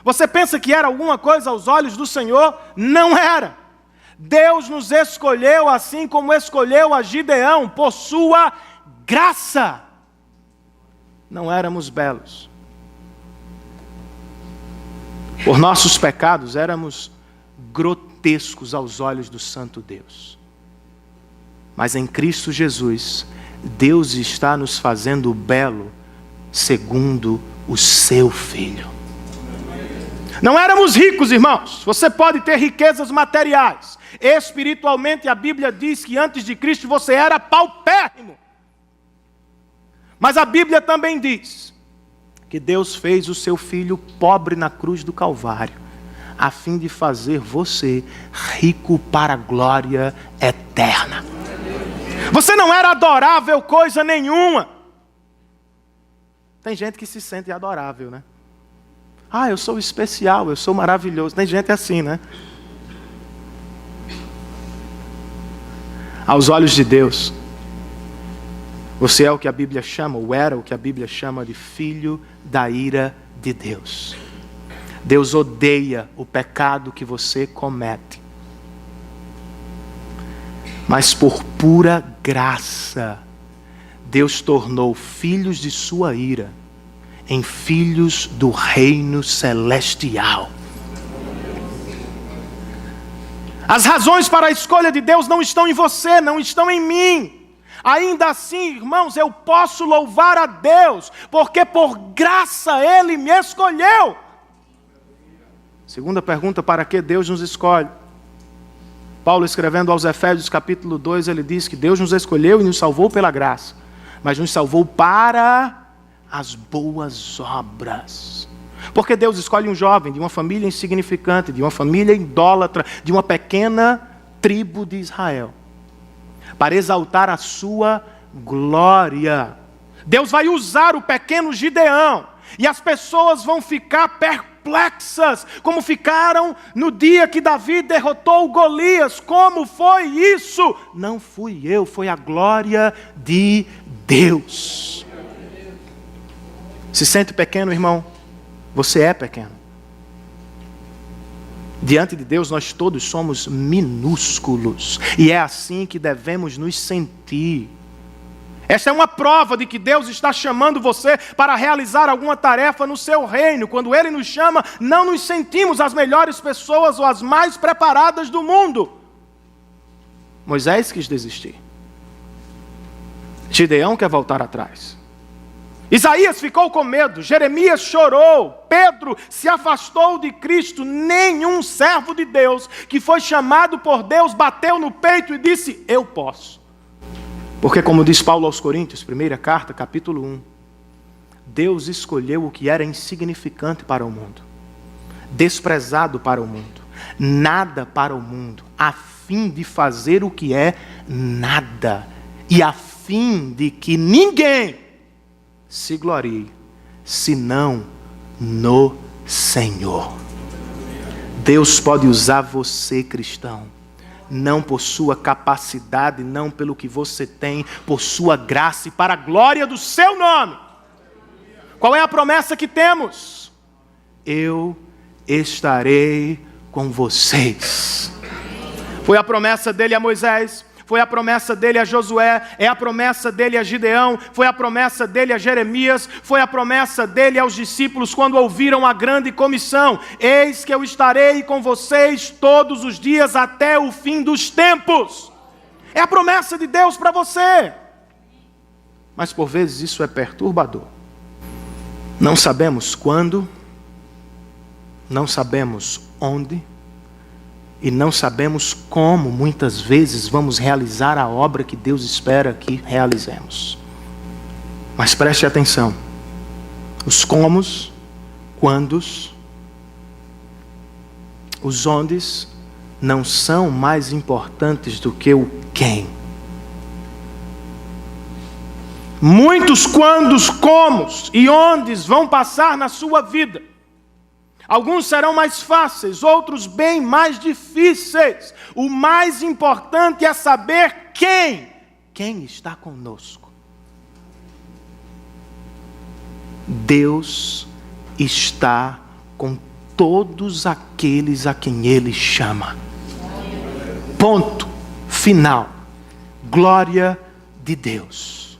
Você pensa que era alguma coisa aos olhos do Senhor? Não era. Deus nos escolheu assim como escolheu a Gideão, por sua graça. Não éramos belos. Por nossos pecados éramos grotescos aos olhos do Santo Deus. Mas em Cristo Jesus, Deus está nos fazendo belo segundo o seu Filho. Não éramos ricos, irmãos. Você pode ter riquezas materiais. Espiritualmente, a Bíblia diz que antes de Cristo você era paupérrimo. Mas a Bíblia também diz que Deus fez o seu Filho pobre na cruz do Calvário, a fim de fazer você rico para a glória eterna. Você não era adorável coisa nenhuma. Tem gente que se sente adorável, né? Ah, eu sou especial, eu sou maravilhoso. Tem gente assim, né? Aos olhos de Deus, você é o que a Bíblia chama, ou era o que a Bíblia chama de filho da ira de Deus. Deus odeia o pecado que você comete. Mas por pura graça, Deus tornou filhos de sua ira em filhos do reino celestial. As razões para a escolha de Deus não estão em você, não estão em mim. Ainda assim, irmãos, eu posso louvar a Deus, porque por graça Ele me escolheu. Segunda pergunta, para que Deus nos escolhe? Paulo, escrevendo aos Efésios capítulo 2, ele diz que Deus nos escolheu e nos salvou pela graça, mas nos salvou para as boas obras. Porque Deus escolhe um jovem de uma família insignificante, de uma família idólatra, de uma pequena tribo de Israel, para exaltar a sua glória. Deus vai usar o pequeno Gideão, e as pessoas vão ficar perplexas, como ficaram no dia que Davi derrotou Golias. Como foi isso? Não fui eu, foi a glória de Deus. Se sente pequeno, irmão? Você é pequeno. Diante de Deus nós todos somos minúsculos, e é assim que devemos nos sentir. Esta é uma prova de que Deus está chamando você para realizar alguma tarefa no seu reino. Quando Ele nos chama, não nos sentimos as melhores pessoas ou as mais preparadas do mundo. Moisés quis desistir. Gideão quer voltar atrás. Isaías ficou com medo, Jeremias chorou, Pedro se afastou de Cristo. Nenhum servo de Deus que foi chamado por Deus bateu no peito e disse: eu posso. Porque como diz Paulo aos Coríntios, primeira carta, capítulo 1, Deus escolheu o que era insignificante para o mundo, desprezado para o mundo, nada para o mundo, a fim de fazer o que é nada, e a fim de que ninguém se glorie, senão no Senhor. Deus pode usar você, cristão, não por sua capacidade, não pelo que você tem, por sua graça e para a glória do seu nome. Qual é a promessa que temos? Eu estarei com vocês. Foi a promessa dele a Moisés, foi a promessa dele a Josué, é a promessa dele a Gideão, foi a promessa dele a Jeremias, foi a promessa dele aos discípulos quando ouviram a grande comissão: eis que eu estarei com vocês todos os dias até o fim dos tempos. É a promessa de Deus para você. Mas por vezes isso é perturbador. Não sabemos quando, não sabemos onde, e não sabemos como muitas vezes vamos realizar a obra que Deus espera que realizemos. Mas preste atenção. Os comos, quandos, os ondes não são mais importantes do que o quem. Muitos quandos, comos e ondes vão passar na sua vida. Alguns serão mais fáceis, outros bem mais difíceis. O mais importante é saber quem está conosco. Deus está com todos aqueles a quem Ele chama. Ponto final. Glória de Deus.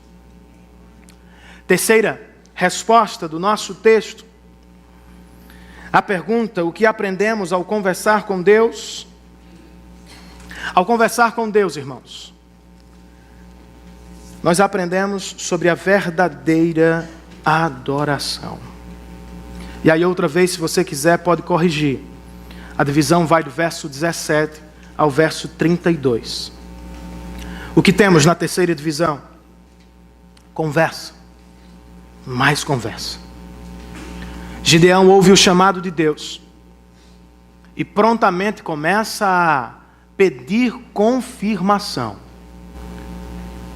Terceira resposta do nosso texto. A pergunta: o que aprendemos ao conversar com Deus? Ao conversar com Deus, irmãos, nós aprendemos sobre a verdadeira adoração. E aí outra vez, se você quiser, pode corrigir. A divisão vai do verso 17 ao verso 32. O que temos na terceira divisão? Conversa. Mais conversa. Gideão ouve o chamado de Deus e prontamente começa a pedir confirmação.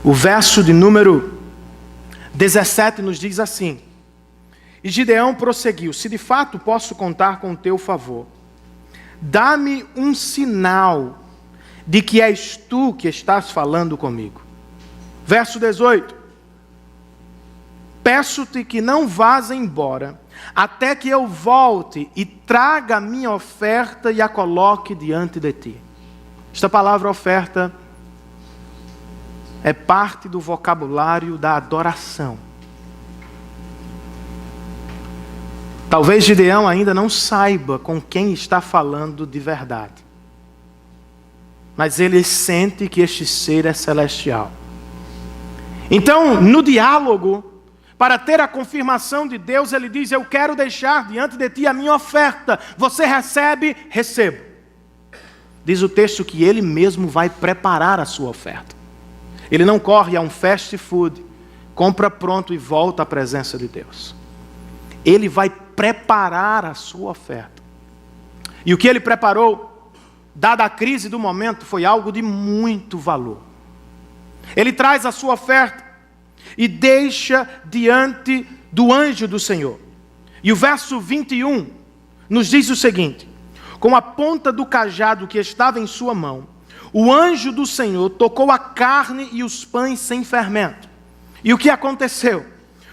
O verso de número 17 nos diz assim: e Gideão prosseguiu: se de fato posso contar com o teu favor, dá-me um sinal de que és tu que estás falando comigo. Verso 18: peço-te que não vás embora, até que eu volte e traga a minha oferta e a coloque diante de ti. Esta palavra oferta é parte do vocabulário da adoração. Talvez Gideão ainda não saiba com quem está falando de verdade, mas ele sente que este ser é celestial. Então, no diálogo, para ter a confirmação de Deus, ele diz: eu quero deixar diante de ti a minha oferta. Você recebe? Recebo. Diz o texto que ele mesmo vai preparar a sua oferta. Ele não corre a um fast food, compra pronto e volta à presença de Deus. Ele vai preparar a sua oferta. E o que ele preparou, dada a crise do momento, foi algo de muito valor. Ele traz a sua oferta e deixa diante do anjo do Senhor. E o verso 21 nos diz o seguinte: com a ponta do cajado que estava em sua mão, o anjo do Senhor tocou a carne e os pães sem fermento. E o que aconteceu?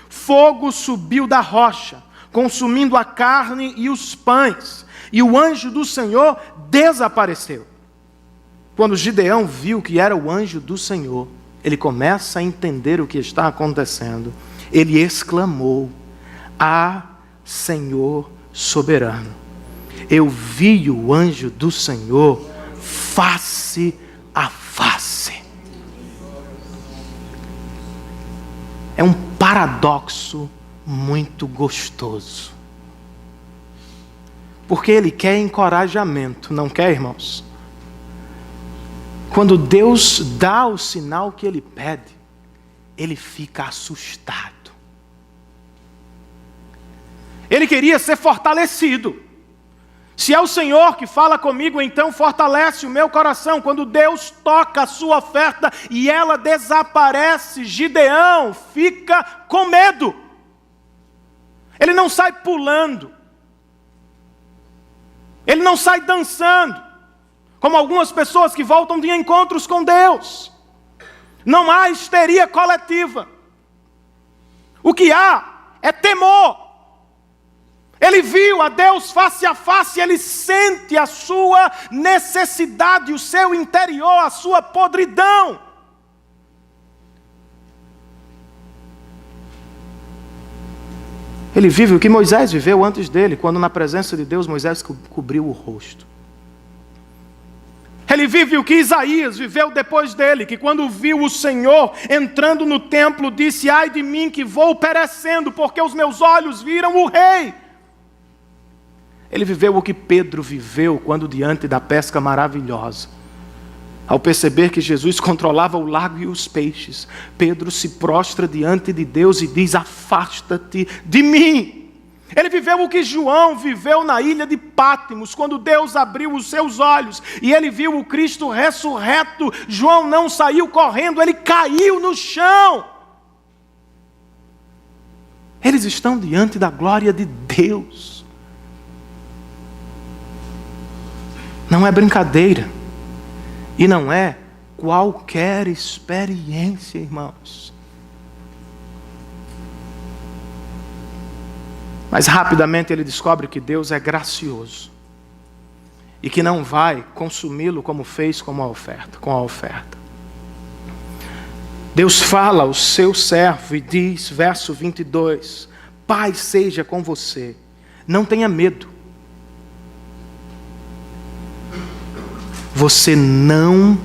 Fogo subiu da rocha, consumindo a carne e os pães, e o anjo do Senhor desapareceu. Quando Gideão viu que era o anjo do Senhor, ele começa a entender o que está acontecendo. Ele exclamou: ah, Senhor soberano, eu vi o anjo do Senhor face a face. É um paradoxo muito gostoso, porque ele quer encorajamento, não quer, irmãos? Quando Deus dá o sinal que ele pede, ele fica assustado. Ele queria ser fortalecido. Se é o Senhor que fala comigo, então fortalece o meu coração. Quando Deus toca a sua oferta e ela desaparece, Gideão fica com medo. Ele não sai pulando. Ele não sai dançando, como algumas pessoas que voltam de encontros com Deus. Não há histeria coletiva. O que há é temor. Ele viu a Deus face a face, ele sente a sua necessidade, o seu interior, a sua podridão. Ele vive o que Moisés viveu antes dele, quando na presença de Deus Moisés cobriu o rosto. Ele vive o que Isaías viveu depois dele, que quando viu o Senhor entrando no templo, disse: ai de mim que vou perecendo, porque os meus olhos viram o Rei. Ele viveu o que Pedro viveu quando diante da pesca maravilhosa, ao perceber que Jesus controlava o lago e os peixes, Pedro se prostra diante de Deus e diz: afasta-te de mim. Ele viveu o que João viveu na ilha de Pátimos, quando Deus abriu os seus olhos e ele viu o Cristo ressurreto. João não saiu correndo, ele caiu no chão. Eles estão diante da glória de Deus. Não é brincadeira. E não é qualquer experiência, irmãos. Mas rapidamente ele descobre que Deus é gracioso e que não vai consumi-lo como fez com a oferta. Deus fala ao seu servo e diz, verso 22, paz seja com você, não tenha medo. Você não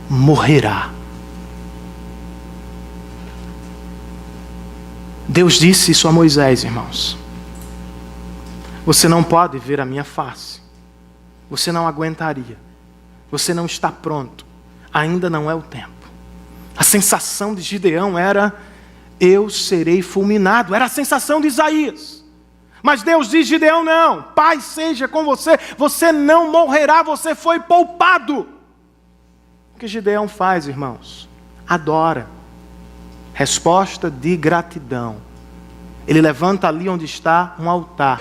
morrerá. Deus disse isso a Moisés, irmãos. Você não pode ver a minha face. Você não aguentaria. Você não está pronto. Ainda não é o tempo. A sensação de Gideão era, eu serei fulminado. Era a sensação de Isaías. Mas Deus diz, Gideão, não. Paz seja com você. Você não morrerá. Você foi poupado. O que Gideão faz, irmãos? Adora. Resposta de gratidão. Ele levanta ali onde está um altar,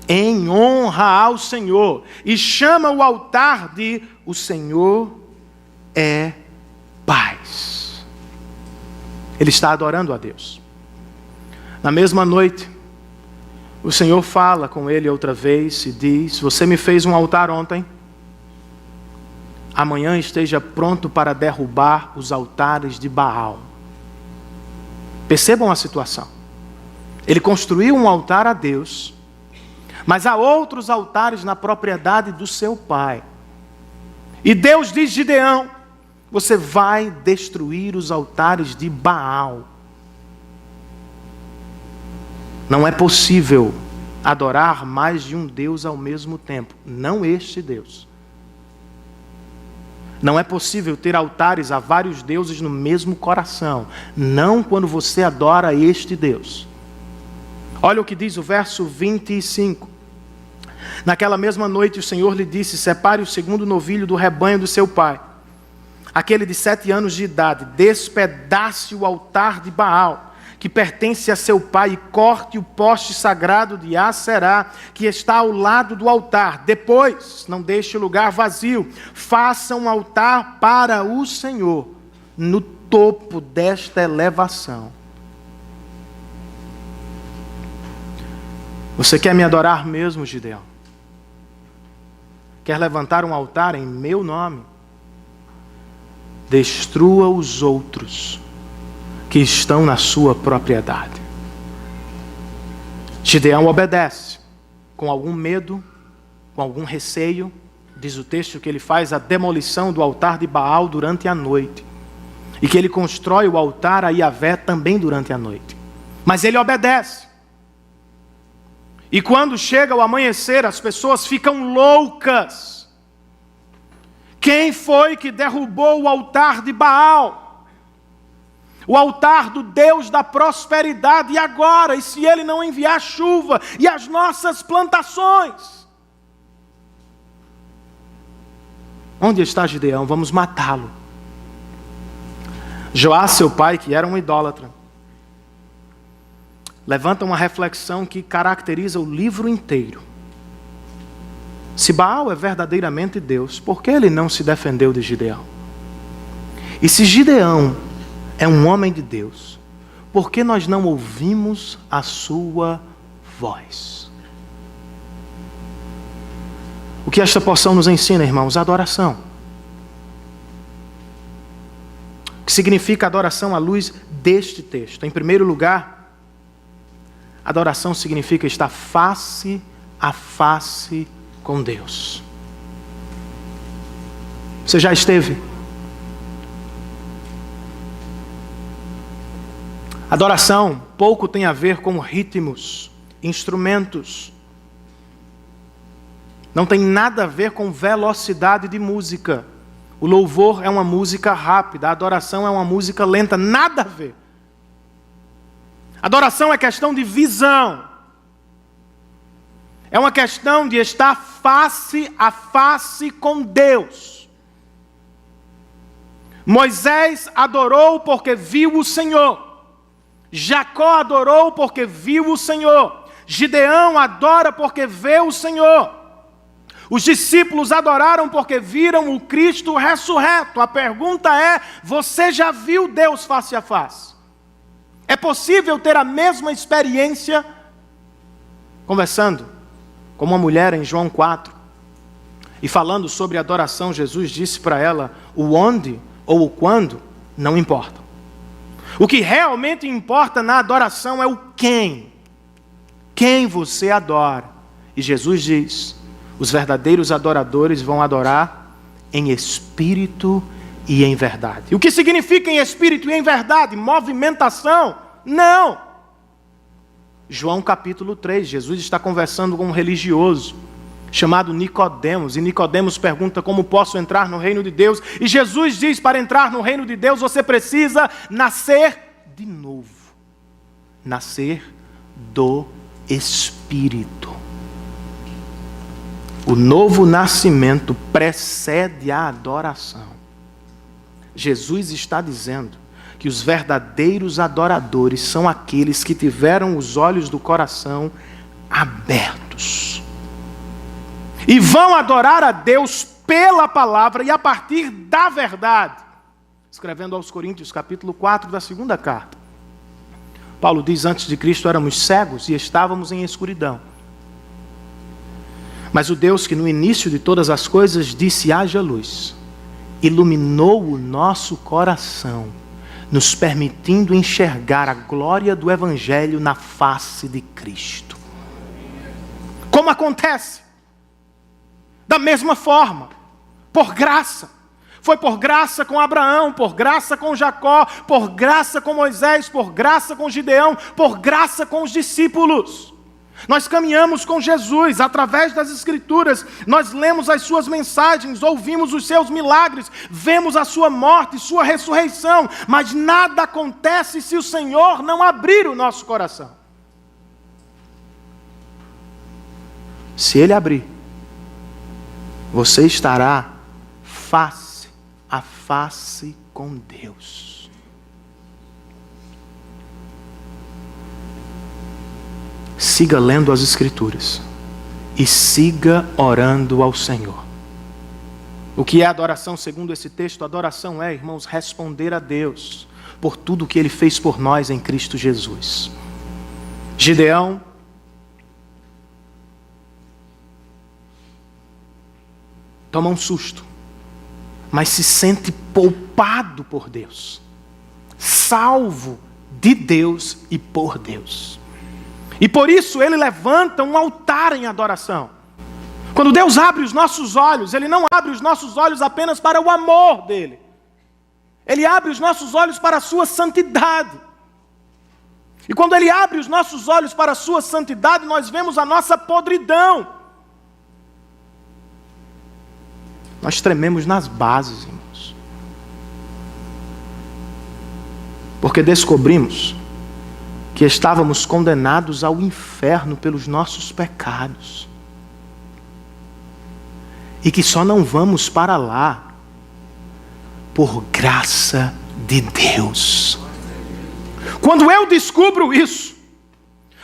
em honra ao Senhor, e chama o altar de o Senhor é paz. Ele está adorando a Deus. Na mesma noite, o Senhor fala com ele outra vez e diz, você me fez um altar ontem, amanhã esteja pronto para derrubar os altares de Baal. Percebam a situação. Ele construiu um altar a Deus, mas há outros altares na propriedade do seu pai. E Deus diz, Gideão, você vai destruir os altares de Baal. Não é possível adorar mais de um Deus ao mesmo tempo. Não este Deus. Não é possível ter altares a vários deuses no mesmo coração. Não quando você adora este Deus. Olha o que diz o verso 25. Naquela mesma noite o Senhor lhe disse, separe o segundo novilho do rebanho do seu pai, aquele de 7 anos de idade, despedace o altar de Baal, que pertence a seu pai, e corte o poste sagrado de Aserá, que está ao lado do altar. Depois, não deixe o lugar vazio, faça um altar para o Senhor, no topo desta elevação. Você quer me adorar mesmo, Gideão? Quer levantar um altar em meu nome? Destrua os outros que estão na sua propriedade. Gideão obedece, com algum medo, com algum receio. Diz o texto que ele faz a demolição do altar de Baal durante a noite. E que ele constrói o altar a Yahvé também durante a noite. Mas ele obedece. E quando chega o amanhecer, as pessoas ficam loucas. Quem foi que derrubou o altar de Baal? O altar do Deus da prosperidade. E agora? E se ele não enviar chuva e as nossas plantações? Onde está Gideão? Vamos matá-lo. Joás, seu pai, que era um idólatra, levanta uma reflexão que caracteriza o livro inteiro. Se Baal é verdadeiramente Deus, por que ele não se defendeu de Gideão? E se Gideão é um homem de Deus, por que nós não ouvimos a sua voz? O que esta porção nos ensina, irmãos? Adoração. O que significa adoração à luz deste texto? Em primeiro lugar, adoração significa estar face a face com Deus. Você já esteve? Adoração pouco tem a ver com ritmos, instrumentos. Não tem nada a ver com velocidade de música. O louvor é uma música rápida, a adoração é uma música lenta, nada a ver. Adoração é questão de visão. É uma questão de estar face a face com Deus. Moisés adorou porque viu o Senhor. Jacó adorou porque viu o Senhor. Gideão adora porque vê o Senhor. Os discípulos adoraram porque viram o Cristo ressurreto. A pergunta é, você já viu Deus face a face? É possível ter a mesma experiência conversando com uma mulher em João 4, e falando sobre adoração, Jesus disse para ela, o onde ou o quando não importa. O que realmente importa na adoração é o quem. Quem você adora. E Jesus diz, os verdadeiros adoradores vão adorar em espírito e em verdade. O que significa em espírito e em verdade? Movimentação? Não. João capítulo 3, Jesus está conversando com um religioso chamado Nicodemos, e Nicodemos pergunta como posso entrar no reino de Deus, e Jesus diz, para entrar no reino de Deus você precisa nascer de novo, nascer do Espírito. O novo nascimento precede a adoração. Jesus está dizendo que os verdadeiros adoradores são aqueles que tiveram os olhos do coração abertos e vão adorar a Deus pela palavra e a partir da verdade. Escrevendo aos Coríntios, capítulo 4 da segunda carta. Paulo diz, antes de Cristo éramos cegos e estávamos em escuridão. Mas o Deus que no início de todas as coisas disse, haja luz, iluminou o nosso coração, nos permitindo enxergar a glória do Evangelho na face de Cristo. Como acontece? Da mesma forma, por graça. Foi por graça com Abraão, por graça com Jacó, por graça com Moisés, por graça com Gideão, por graça com os discípulos. Nós caminhamos com Jesus através das Escrituras, nós lemos as suas mensagens, ouvimos os seus milagres, vemos a sua morte e sua ressurreição, mas nada acontece se o Senhor não abrir o nosso coração. Se Ele abrir, você estará face a face com Deus. Siga lendo as Escrituras e siga orando ao Senhor. O que é adoração segundo esse texto? Adoração é, irmãos, responder a Deus por tudo que Ele fez por nós em Cristo Jesus. Gideão toma um susto, mas se sente poupado por Deus, salvo de Deus e por Deus. E por isso ele levanta um altar em adoração. Quando Deus abre os nossos olhos, Ele não abre os nossos olhos apenas para o amor dEle. Ele abre os nossos olhos para a sua santidade. E quando Ele abre os nossos olhos para a sua santidade, nós vemos a nossa podridão. Nós trememos nas bases, irmãos. Porque descobrimos que estávamos condenados ao inferno pelos nossos pecados. E que só não vamos para lá por graça de Deus. Quando eu descubro isso,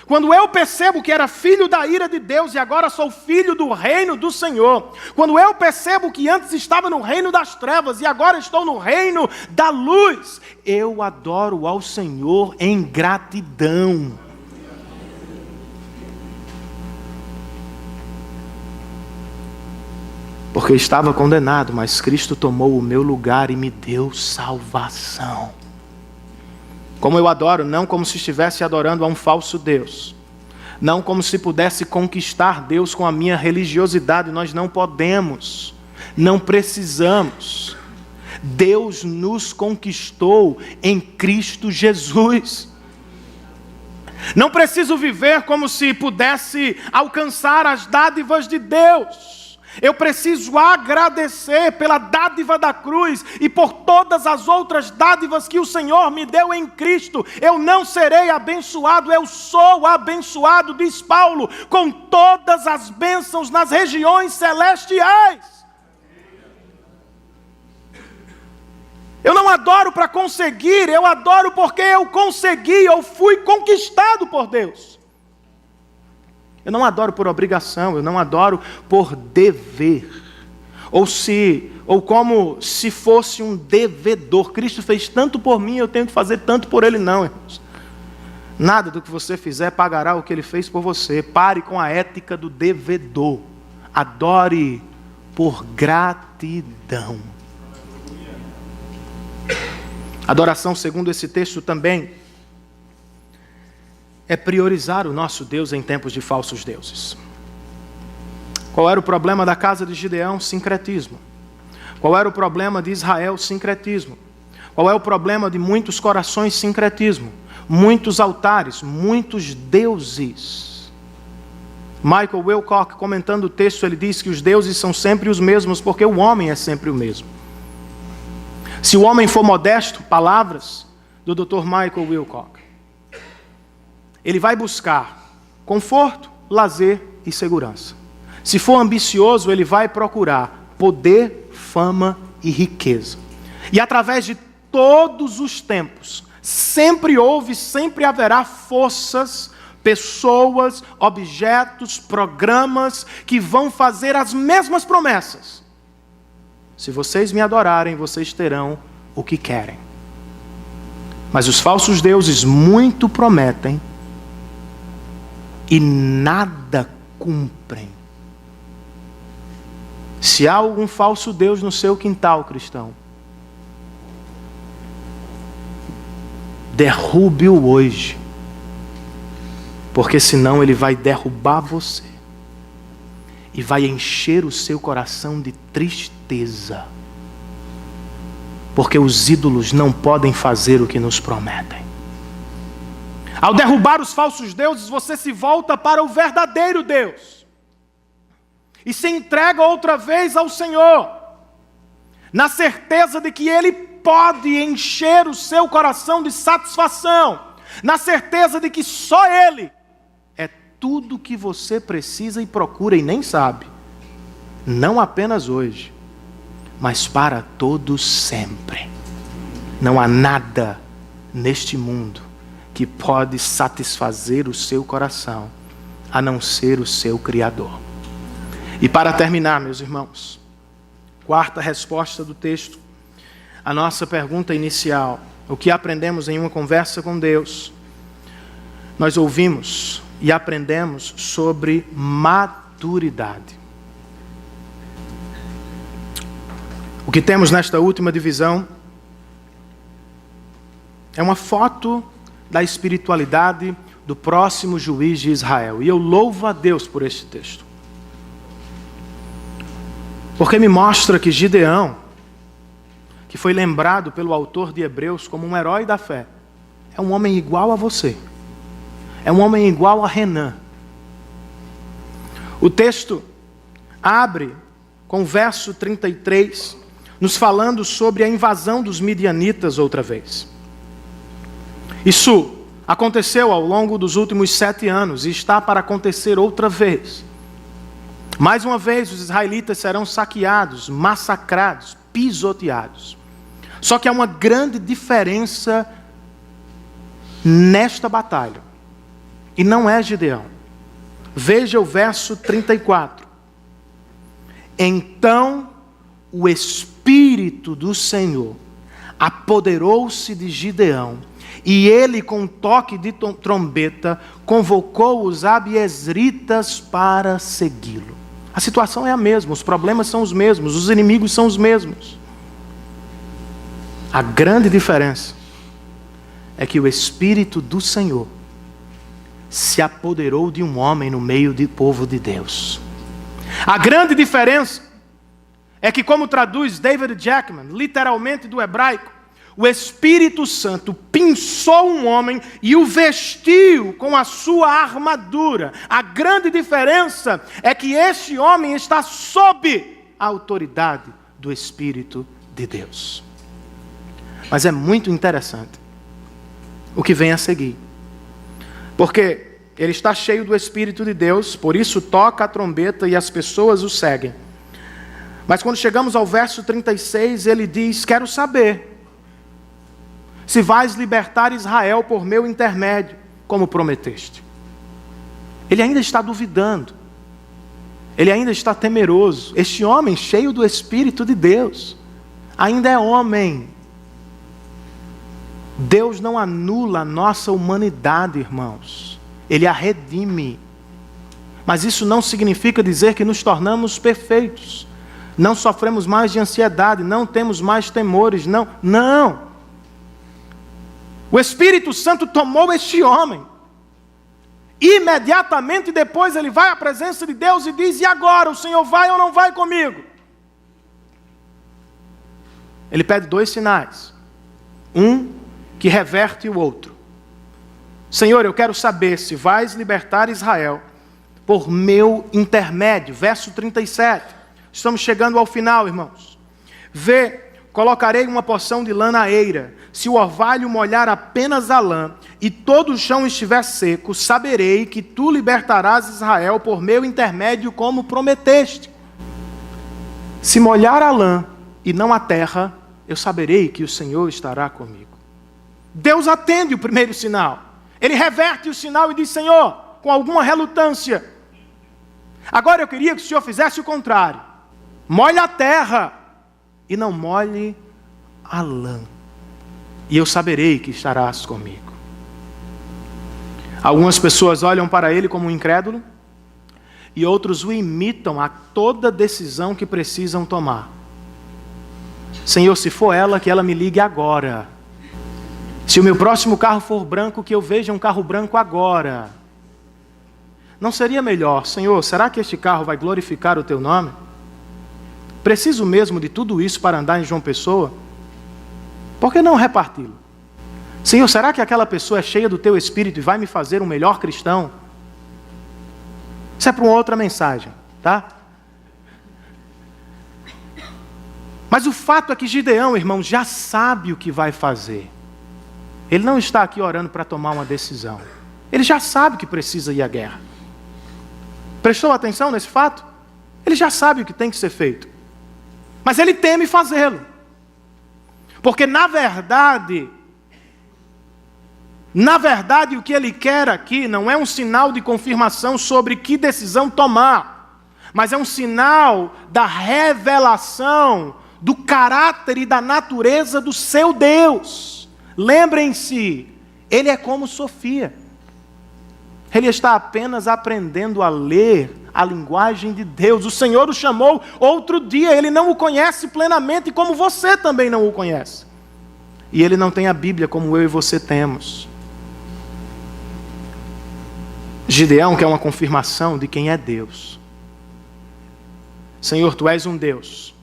quando eu percebo que era filho da ira de Deus e agora sou filho do reino do Senhor, quando eu percebo que antes estava no reino das trevas e agora estou no reino da luz, eu adoro ao Senhor em gratidão. Porque estava condenado, mas Cristo tomou o meu lugar e me deu salvação. Como eu adoro, não como se estivesse adorando a um falso Deus. Não como se pudesse conquistar Deus com a minha religiosidade. Nós não podemos, não precisamos. Deus nos conquistou em Cristo Jesus. Não preciso viver como se pudesse alcançar as dádivas de Deus. Eu preciso agradecer pela dádiva da cruz e por todas as outras dádivas que o Senhor me deu em Cristo. Eu não serei abençoado, eu sou abençoado, diz Paulo, com todas as bênçãos nas regiões celestiais. Eu não adoro para conseguir, eu adoro porque eu consegui, eu fui conquistado por Deus. Eu não adoro por obrigação, eu não adoro por dever. Ou como se fosse um devedor. Cristo fez tanto por mim, eu tenho que fazer tanto por Ele. Não, irmãos. Nada do que você fizer pagará o que ele fez por você. Pare com a ética do devedor. Adore por gratidão. Adoração, segundo esse texto também, é priorizar o nosso Deus em tempos de falsos deuses. Qual era o problema da casa de Gideão? Sincretismo. Qual era o problema de Israel? Sincretismo. Qual é o problema de muitos corações? Sincretismo. Muitos altares, muitos deuses. Michael Wilcock, comentando o texto, ele diz que os deuses são sempre os mesmos, porque o homem é sempre o mesmo. Se o homem for modesto, palavras do Dr. Michael Wilcock, ele vai buscar conforto, lazer e segurança. Se for ambicioso, ele vai procurar poder, fama e riqueza. E através de todos os tempos, sempre houve, sempre haverá forças, pessoas, objetos, programas que vão fazer as mesmas promessas. Se vocês me adorarem, vocês terão o que querem. Mas os falsos deuses muito prometem e nada cumprem. Se há algum falso Deus no seu quintal, cristão, derrube-o hoje, porque senão ele vai derrubar você e vai encher o seu coração de tristeza, porque os ídolos não podem fazer o que nos prometem. Ao derrubar os falsos deuses, você se volta para o verdadeiro Deus e se entrega outra vez ao Senhor, na certeza de que Ele pode encher o seu coração de satisfação, na certeza de que só Ele é tudo que você precisa e procura e nem sabe, não apenas hoje, mas para todos sempre. Não há nada neste mundo que pode satisfazer o seu coração, a não ser o seu Criador. E para terminar, meus irmãos, quarta resposta do texto, a nossa pergunta inicial, o que aprendemos em uma conversa com Deus? Nós ouvimos e aprendemos sobre maturidade. O que temos nesta última divisão é uma foto da espiritualidade do próximo juiz de Israel. E eu louvo a Deus por este texto, porque me mostra que Gideão, que foi lembrado pelo autor de Hebreus como um herói da fé, é um homem igual a você, é um homem igual a Renan. O texto abre com o verso 33, nos falando sobre a invasão dos midianitas outra vez. Isso aconteceu ao longo dos últimos 7 anos e está para acontecer outra vez. Mais uma vez os israelitas serão saqueados, massacrados, pisoteados. Só que há uma grande diferença nesta batalha. E não é Gideão. Veja o verso 34. Então o Espírito do Senhor apoderou-se de Gideão, e ele, com um toque de trombeta, convocou os abiezritas para segui-lo. A situação é a mesma, os problemas são os mesmos, os inimigos são os mesmos. A grande diferença é que o Espírito do Senhor se apoderou de um homem no meio do povo de Deus. A grande diferença é que, como traduz David Jackman, literalmente do hebraico, o Espírito Santo pinçou um homem e o vestiu com a sua armadura. A grande diferença é que este homem está sob a autoridade do Espírito de Deus. Mas é muito interessante o que vem a seguir, porque ele está cheio do Espírito de Deus, por isso toca a trombeta e as pessoas o seguem. Mas quando chegamos ao verso 36, ele diz: quero saber se vais libertar Israel por meu intermédio, como prometeste. Ele ainda está duvidando. Ele ainda está temeroso. Este homem, cheio do Espírito de Deus, ainda é homem. Deus não anula a nossa humanidade, irmãos. Ele a redime. Mas isso não significa dizer que nos tornamos perfeitos. Não sofremos mais de ansiedade, não temos mais temores, não. Não. O Espírito Santo tomou este homem. Imediatamente depois ele vai à presença de Deus e diz: e agora, o Senhor vai ou não vai comigo? Ele pede 2 sinais. Um que reverte o outro. Senhor, eu quero saber se vais libertar Israel por meu intermédio. Verso 37. Estamos chegando ao final, irmãos. Vê, colocarei uma porção de lã na eira. Se o orvalho molhar apenas a lã e todo o chão estiver seco, saberei que tu libertarás Israel por meu intermédio, como prometeste. Se molhar a lã e não a terra, eu saberei que o Senhor estará comigo. Deus atende o primeiro sinal. Ele reverte o sinal e diz: Senhor, com alguma relutância, agora eu queria que o Senhor fizesse o contrário. Molhe a terra e não molhe a lã, e eu saberei que estarás comigo. Algumas pessoas olham para ele como um incrédulo, e outros o imitam a toda decisão que precisam tomar. Senhor, se for ela, que ela me ligue agora. Se o meu próximo carro for branco, que eu veja um carro branco agora. Não seria melhor, Senhor, será que este carro vai glorificar o teu nome? Preciso mesmo de tudo isso para andar em João Pessoa? Por que não reparti-lo? Senhor, será que aquela pessoa é cheia do teu Espírito e vai me fazer um melhor cristão? Isso é para uma outra mensagem, tá? Mas o fato é que Gideão, irmão, já sabe o que vai fazer. Ele não está aqui orando para tomar uma decisão. Ele já sabe que precisa ir à guerra. Prestou atenção nesse fato? Ele já sabe o que tem que ser feito. Mas ele teme fazê-lo. Porque na verdade, o que ele quer aqui não é um sinal de confirmação sobre que decisão tomar, mas é um sinal da revelação do caráter e da natureza do seu Deus. Lembrem-se, ele é como Sofia. Ele está apenas aprendendo a ler a linguagem de Deus. O Senhor o chamou outro dia, ele não o conhece plenamente, como você também não o conhece. E ele não tem a Bíblia como eu e você temos. Gideão quer uma confirmação de quem é Deus. Senhor, tu és um Deus,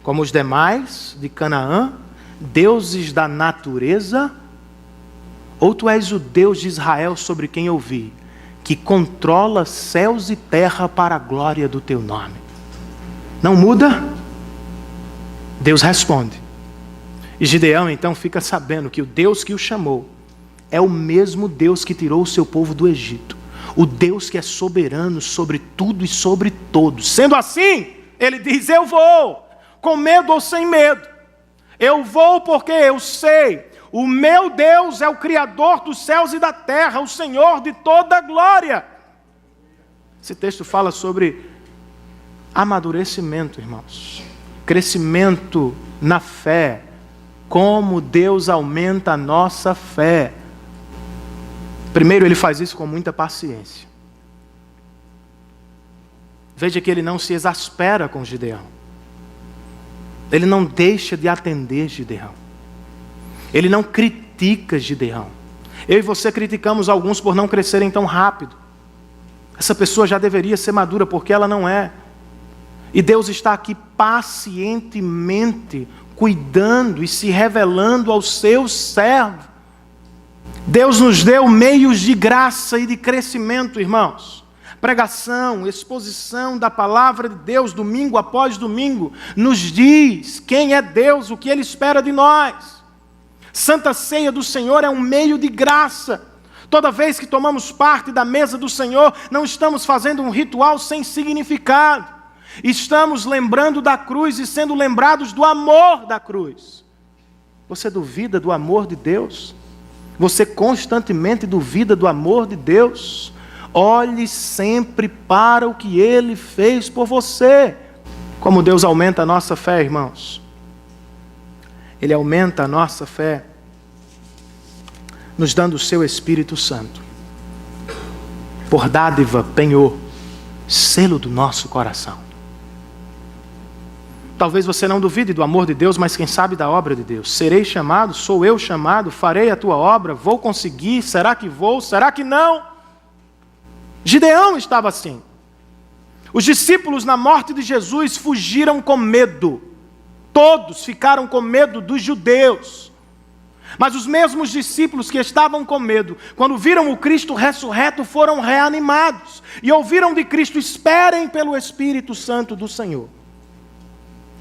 como os demais de Canaã, deuses da natureza, ou tu és o Deus de Israel sobre quem eu vi, que controla céus e terra para a glória do teu nome? Não muda? Deus responde. E Gideão então fica sabendo que o Deus que o chamou é o mesmo Deus que tirou o seu povo do Egito. O Deus que é soberano sobre tudo e sobre todos. Sendo assim, ele diz: eu vou, com medo ou sem medo. Eu vou porque eu sei, o meu Deus é o Criador dos céus e da terra, o Senhor de toda a glória. Esse texto fala sobre amadurecimento, irmãos. Crescimento na fé. Como Deus aumenta a nossa fé. Primeiro, ele faz isso com muita paciência. Veja que ele não se exaspera com Gideão. Ele não deixa de atender Gideão. Ele não critica Gideão. Eu e você criticamos alguns por não crescerem tão rápido. Essa pessoa já deveria ser madura, porque ela não é. E Deus está aqui pacientemente cuidando e se revelando ao seu servo. Deus nos deu meios de graça e de crescimento, irmãos. Pregação, exposição da palavra de Deus, domingo após domingo, nos diz quem é Deus, o que Ele espera de nós. Santa Ceia do Senhor é um meio de graça. Toda vez que tomamos parte da mesa do Senhor, não estamos fazendo um ritual sem significado. Estamos lembrando da cruz e sendo lembrados do amor da cruz. Você duvida do amor de Deus? Você constantemente duvida do amor de Deus? Olhe sempre para o que Ele fez por você. Como Deus aumenta a nossa fé, irmãos. Ele aumenta a nossa fé nos dando o seu Espírito Santo. Por dádiva, penhor, selo do nosso coração. Talvez você não duvide do amor de Deus, mas quem sabe da obra de Deus. Serei chamado, sou eu chamado, farei a tua obra, vou conseguir, será que vou, será que não? Gideão estava assim. Os discípulos na morte de Jesus fugiram com medo. Todos ficaram com medo dos judeus. Mas os mesmos discípulos que estavam com medo, quando viram o Cristo ressurreto, foram reanimados. E ouviram de Cristo: esperem pelo Espírito Santo do Senhor.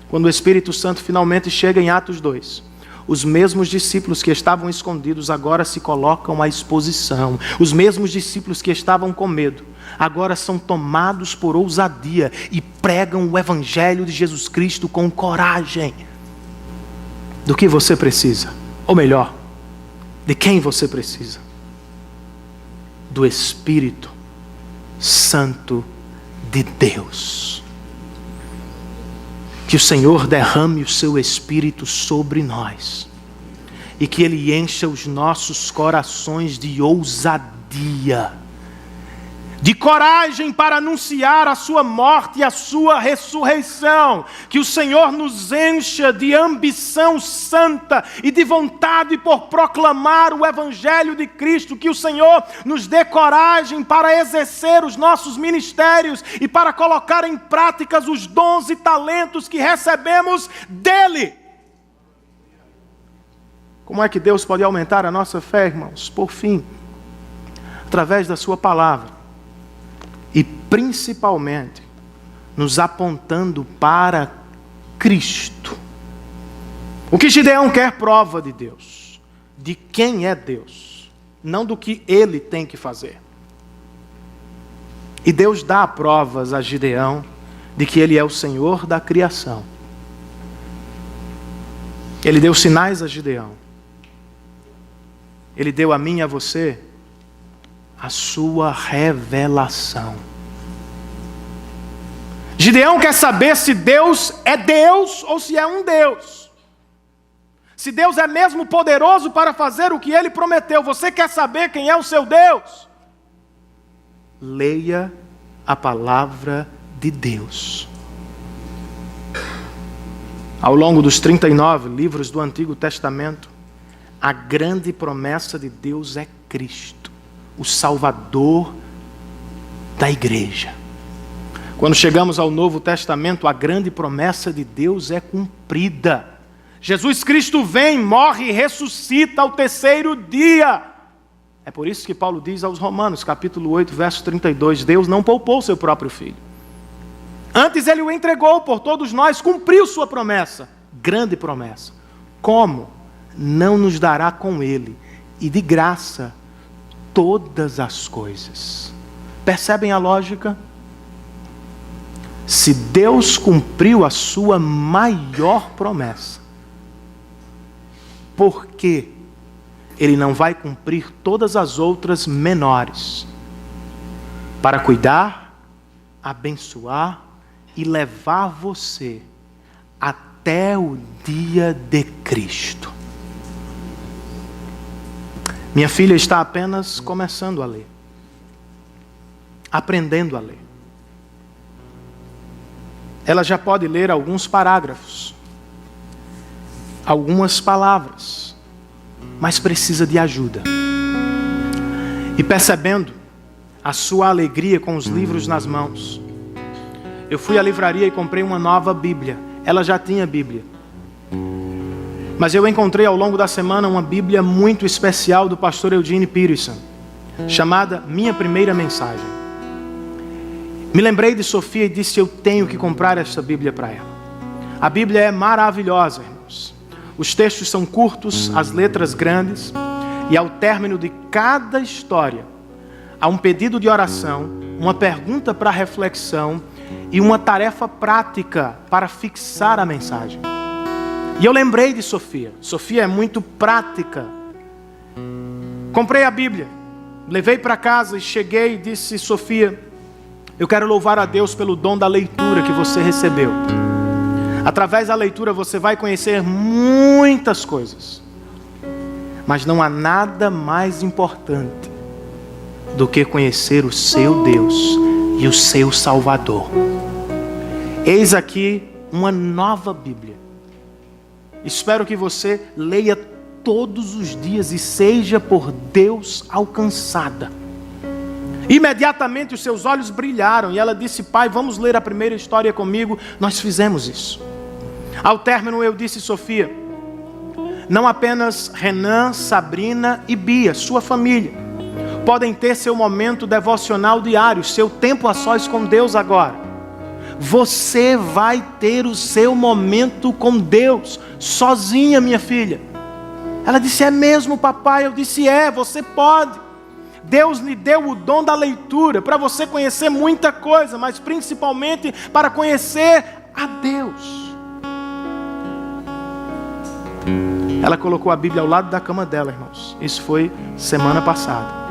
Quando o Espírito Santo finalmente chega em Atos 2, os mesmos discípulos que estavam escondidos agora se colocam à exposição. Os mesmos discípulos que estavam com medo, agora são tomados por ousadia e pregam o Evangelho de Jesus Cristo com coragem. Do que você precisa? Ou melhor, de quem você precisa? Do Espírito Santo de Deus. Que o Senhor derrame o seu Espírito sobre nós e que Ele encha os nossos corações de ousadia, de coragem para anunciar a sua morte e a sua ressurreição. Que o Senhor nos encha de ambição santa e de vontade por proclamar o Evangelho de Cristo. Que o Senhor nos dê coragem para exercer os nossos ministérios e para colocar em práticas os dons e talentos que recebemos dEle. Como é que Deus pode aumentar a nossa fé, irmãos? Por fim, através da sua palavra. E principalmente, nos apontando para Cristo. O que Gideão quer prova de Deus, de quem é Deus, não do que ele tem que fazer. E Deus dá provas a Gideão de que Ele é o Senhor da criação. Ele deu sinais a Gideão. Ele deu a mim e a você a sua revelação. Gideão quer saber se Deus é Deus ou se é um Deus. Se Deus é mesmo poderoso para fazer o que Ele prometeu. Você quer saber quem é o seu Deus? Leia a palavra de Deus. Ao longo dos 39 livros do Antigo Testamento, a grande promessa de Deus é Cristo, o Salvador da igreja. Quando chegamos ao Novo Testamento, a grande promessa de Deus é cumprida. Jesus Cristo vem, morre e ressuscita ao terceiro dia. É por isso que Paulo diz aos Romanos, capítulo 8, verso 32, Deus não poupou seu próprio Filho. Antes Ele o entregou por todos nós, cumpriu sua promessa, grande promessa. Como? Não nos dará com Ele, e de graça, todas as coisas. Percebem a lógica? Se Deus cumpriu a sua maior promessa, por que Ele não vai cumprir todas as outras menores? Para cuidar, abençoar e levar você até o dia de Cristo. Minha filha está apenas começando a ler, aprendendo a ler. Ela já pode ler alguns parágrafos, algumas palavras, mas precisa de ajuda. E percebendo a sua alegria com os livros nas mãos, eu fui à livraria e comprei uma nova Bíblia. Ela já tinha Bíblia, mas eu encontrei ao longo da semana uma Bíblia muito especial do pastor Eugene Peterson, chamada Minha Primeira Mensagem. Me lembrei de Sofia e disse: eu tenho que comprar esta Bíblia para ela. A Bíblia é maravilhosa, irmãos. Os textos são curtos, as letras grandes, e ao término de cada história, há um pedido de oração, uma pergunta para reflexão e uma tarefa prática para fixar a mensagem. E eu lembrei de Sofia. Sofia é muito prática. Comprei a Bíblia, levei para casa e cheguei e disse: Sofia, eu quero louvar a Deus pelo dom da leitura que você recebeu. Através da leitura você vai conhecer muitas coisas. Mas não há nada mais importante do que conhecer o seu Deus e o seu Salvador. Eis aqui uma nova Bíblia. Espero que você leia todos os dias e seja por Deus alcançada. Imediatamente os seus olhos brilharam e ela disse: pai, vamos ler a primeira história comigo. Nós fizemos isso. Ao término eu disse: Sofia, não apenas Renan, Sabrina e Bia, sua família, podem ter seu momento devocional diário, seu tempo a sós com Deus agora. Você vai ter o seu momento com Deus, sozinha, minha filha. Ela disse: é mesmo, papai? Eu disse: é, você pode. Deus lhe deu o dom da leitura para você conhecer muita coisa, mas principalmente para conhecer a Deus. Ela colocou a Bíblia ao lado da cama dela, irmãos. Isso foi semana passada.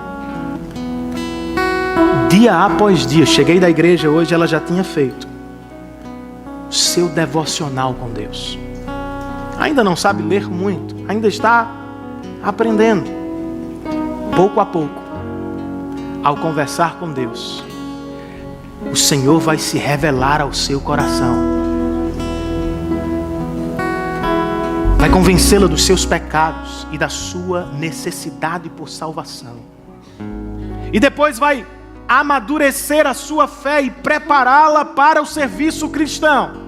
Dia após dia, cheguei da igreja hoje, ela já tinha feito o seu devocional com Deus. Ainda não sabe ler muito, ainda está aprendendo. Pouco a pouco, ao conversar com Deus, o Senhor vai se revelar ao seu coração. Vai convencê-la dos seus pecados e da sua necessidade por salvação. E depois vai amadurecer a sua fé e prepará-la para o serviço cristão.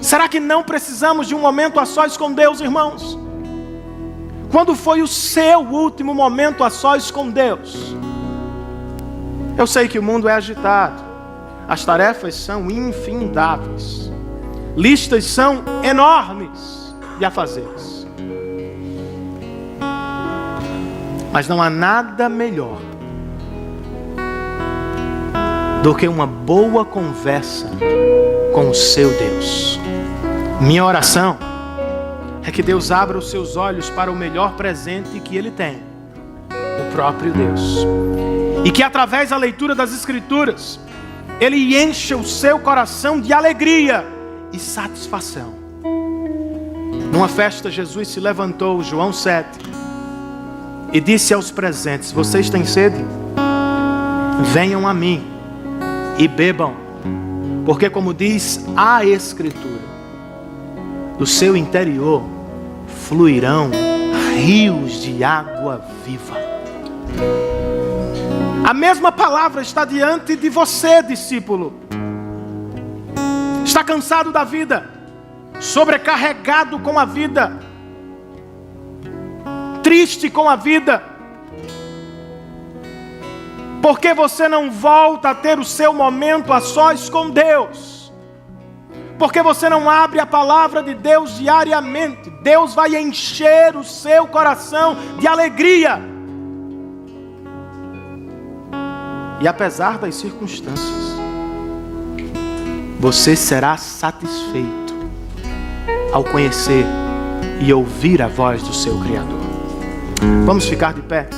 Será que não precisamos de um momento a sós com Deus, irmãos? Quando foi o seu último momento a sós com Deus? Eu sei que o mundo é agitado, as tarefas são infindáveis, listas são enormes de afazeres. Mas não há nada melhor do que uma boa conversa com o seu Deus. Minha oração é que Deus abra os seus olhos para o melhor presente que Ele tem, o próprio Deus. E que através da leitura das Escrituras, Ele encha o seu coração de alegria e satisfação. Numa festa, Jesus se levantou, João 7, e disse aos presentes: vocês têm sede? Venham a mim e bebam, porque como diz a Escritura, do seu interior fluirão rios de água viva. A mesma palavra está diante de você, discípulo. Está cansado da vida, sobrecarregado com a vida, triste com a vida. Por que você não volta a ter o seu momento a sós com Deus? Porque você não abre a palavra de Deus diariamente? Deus vai encher o seu coração de alegria. E apesar das circunstâncias, você será satisfeito ao conhecer e ouvir a voz do seu Criador. Vamos ficar de pé?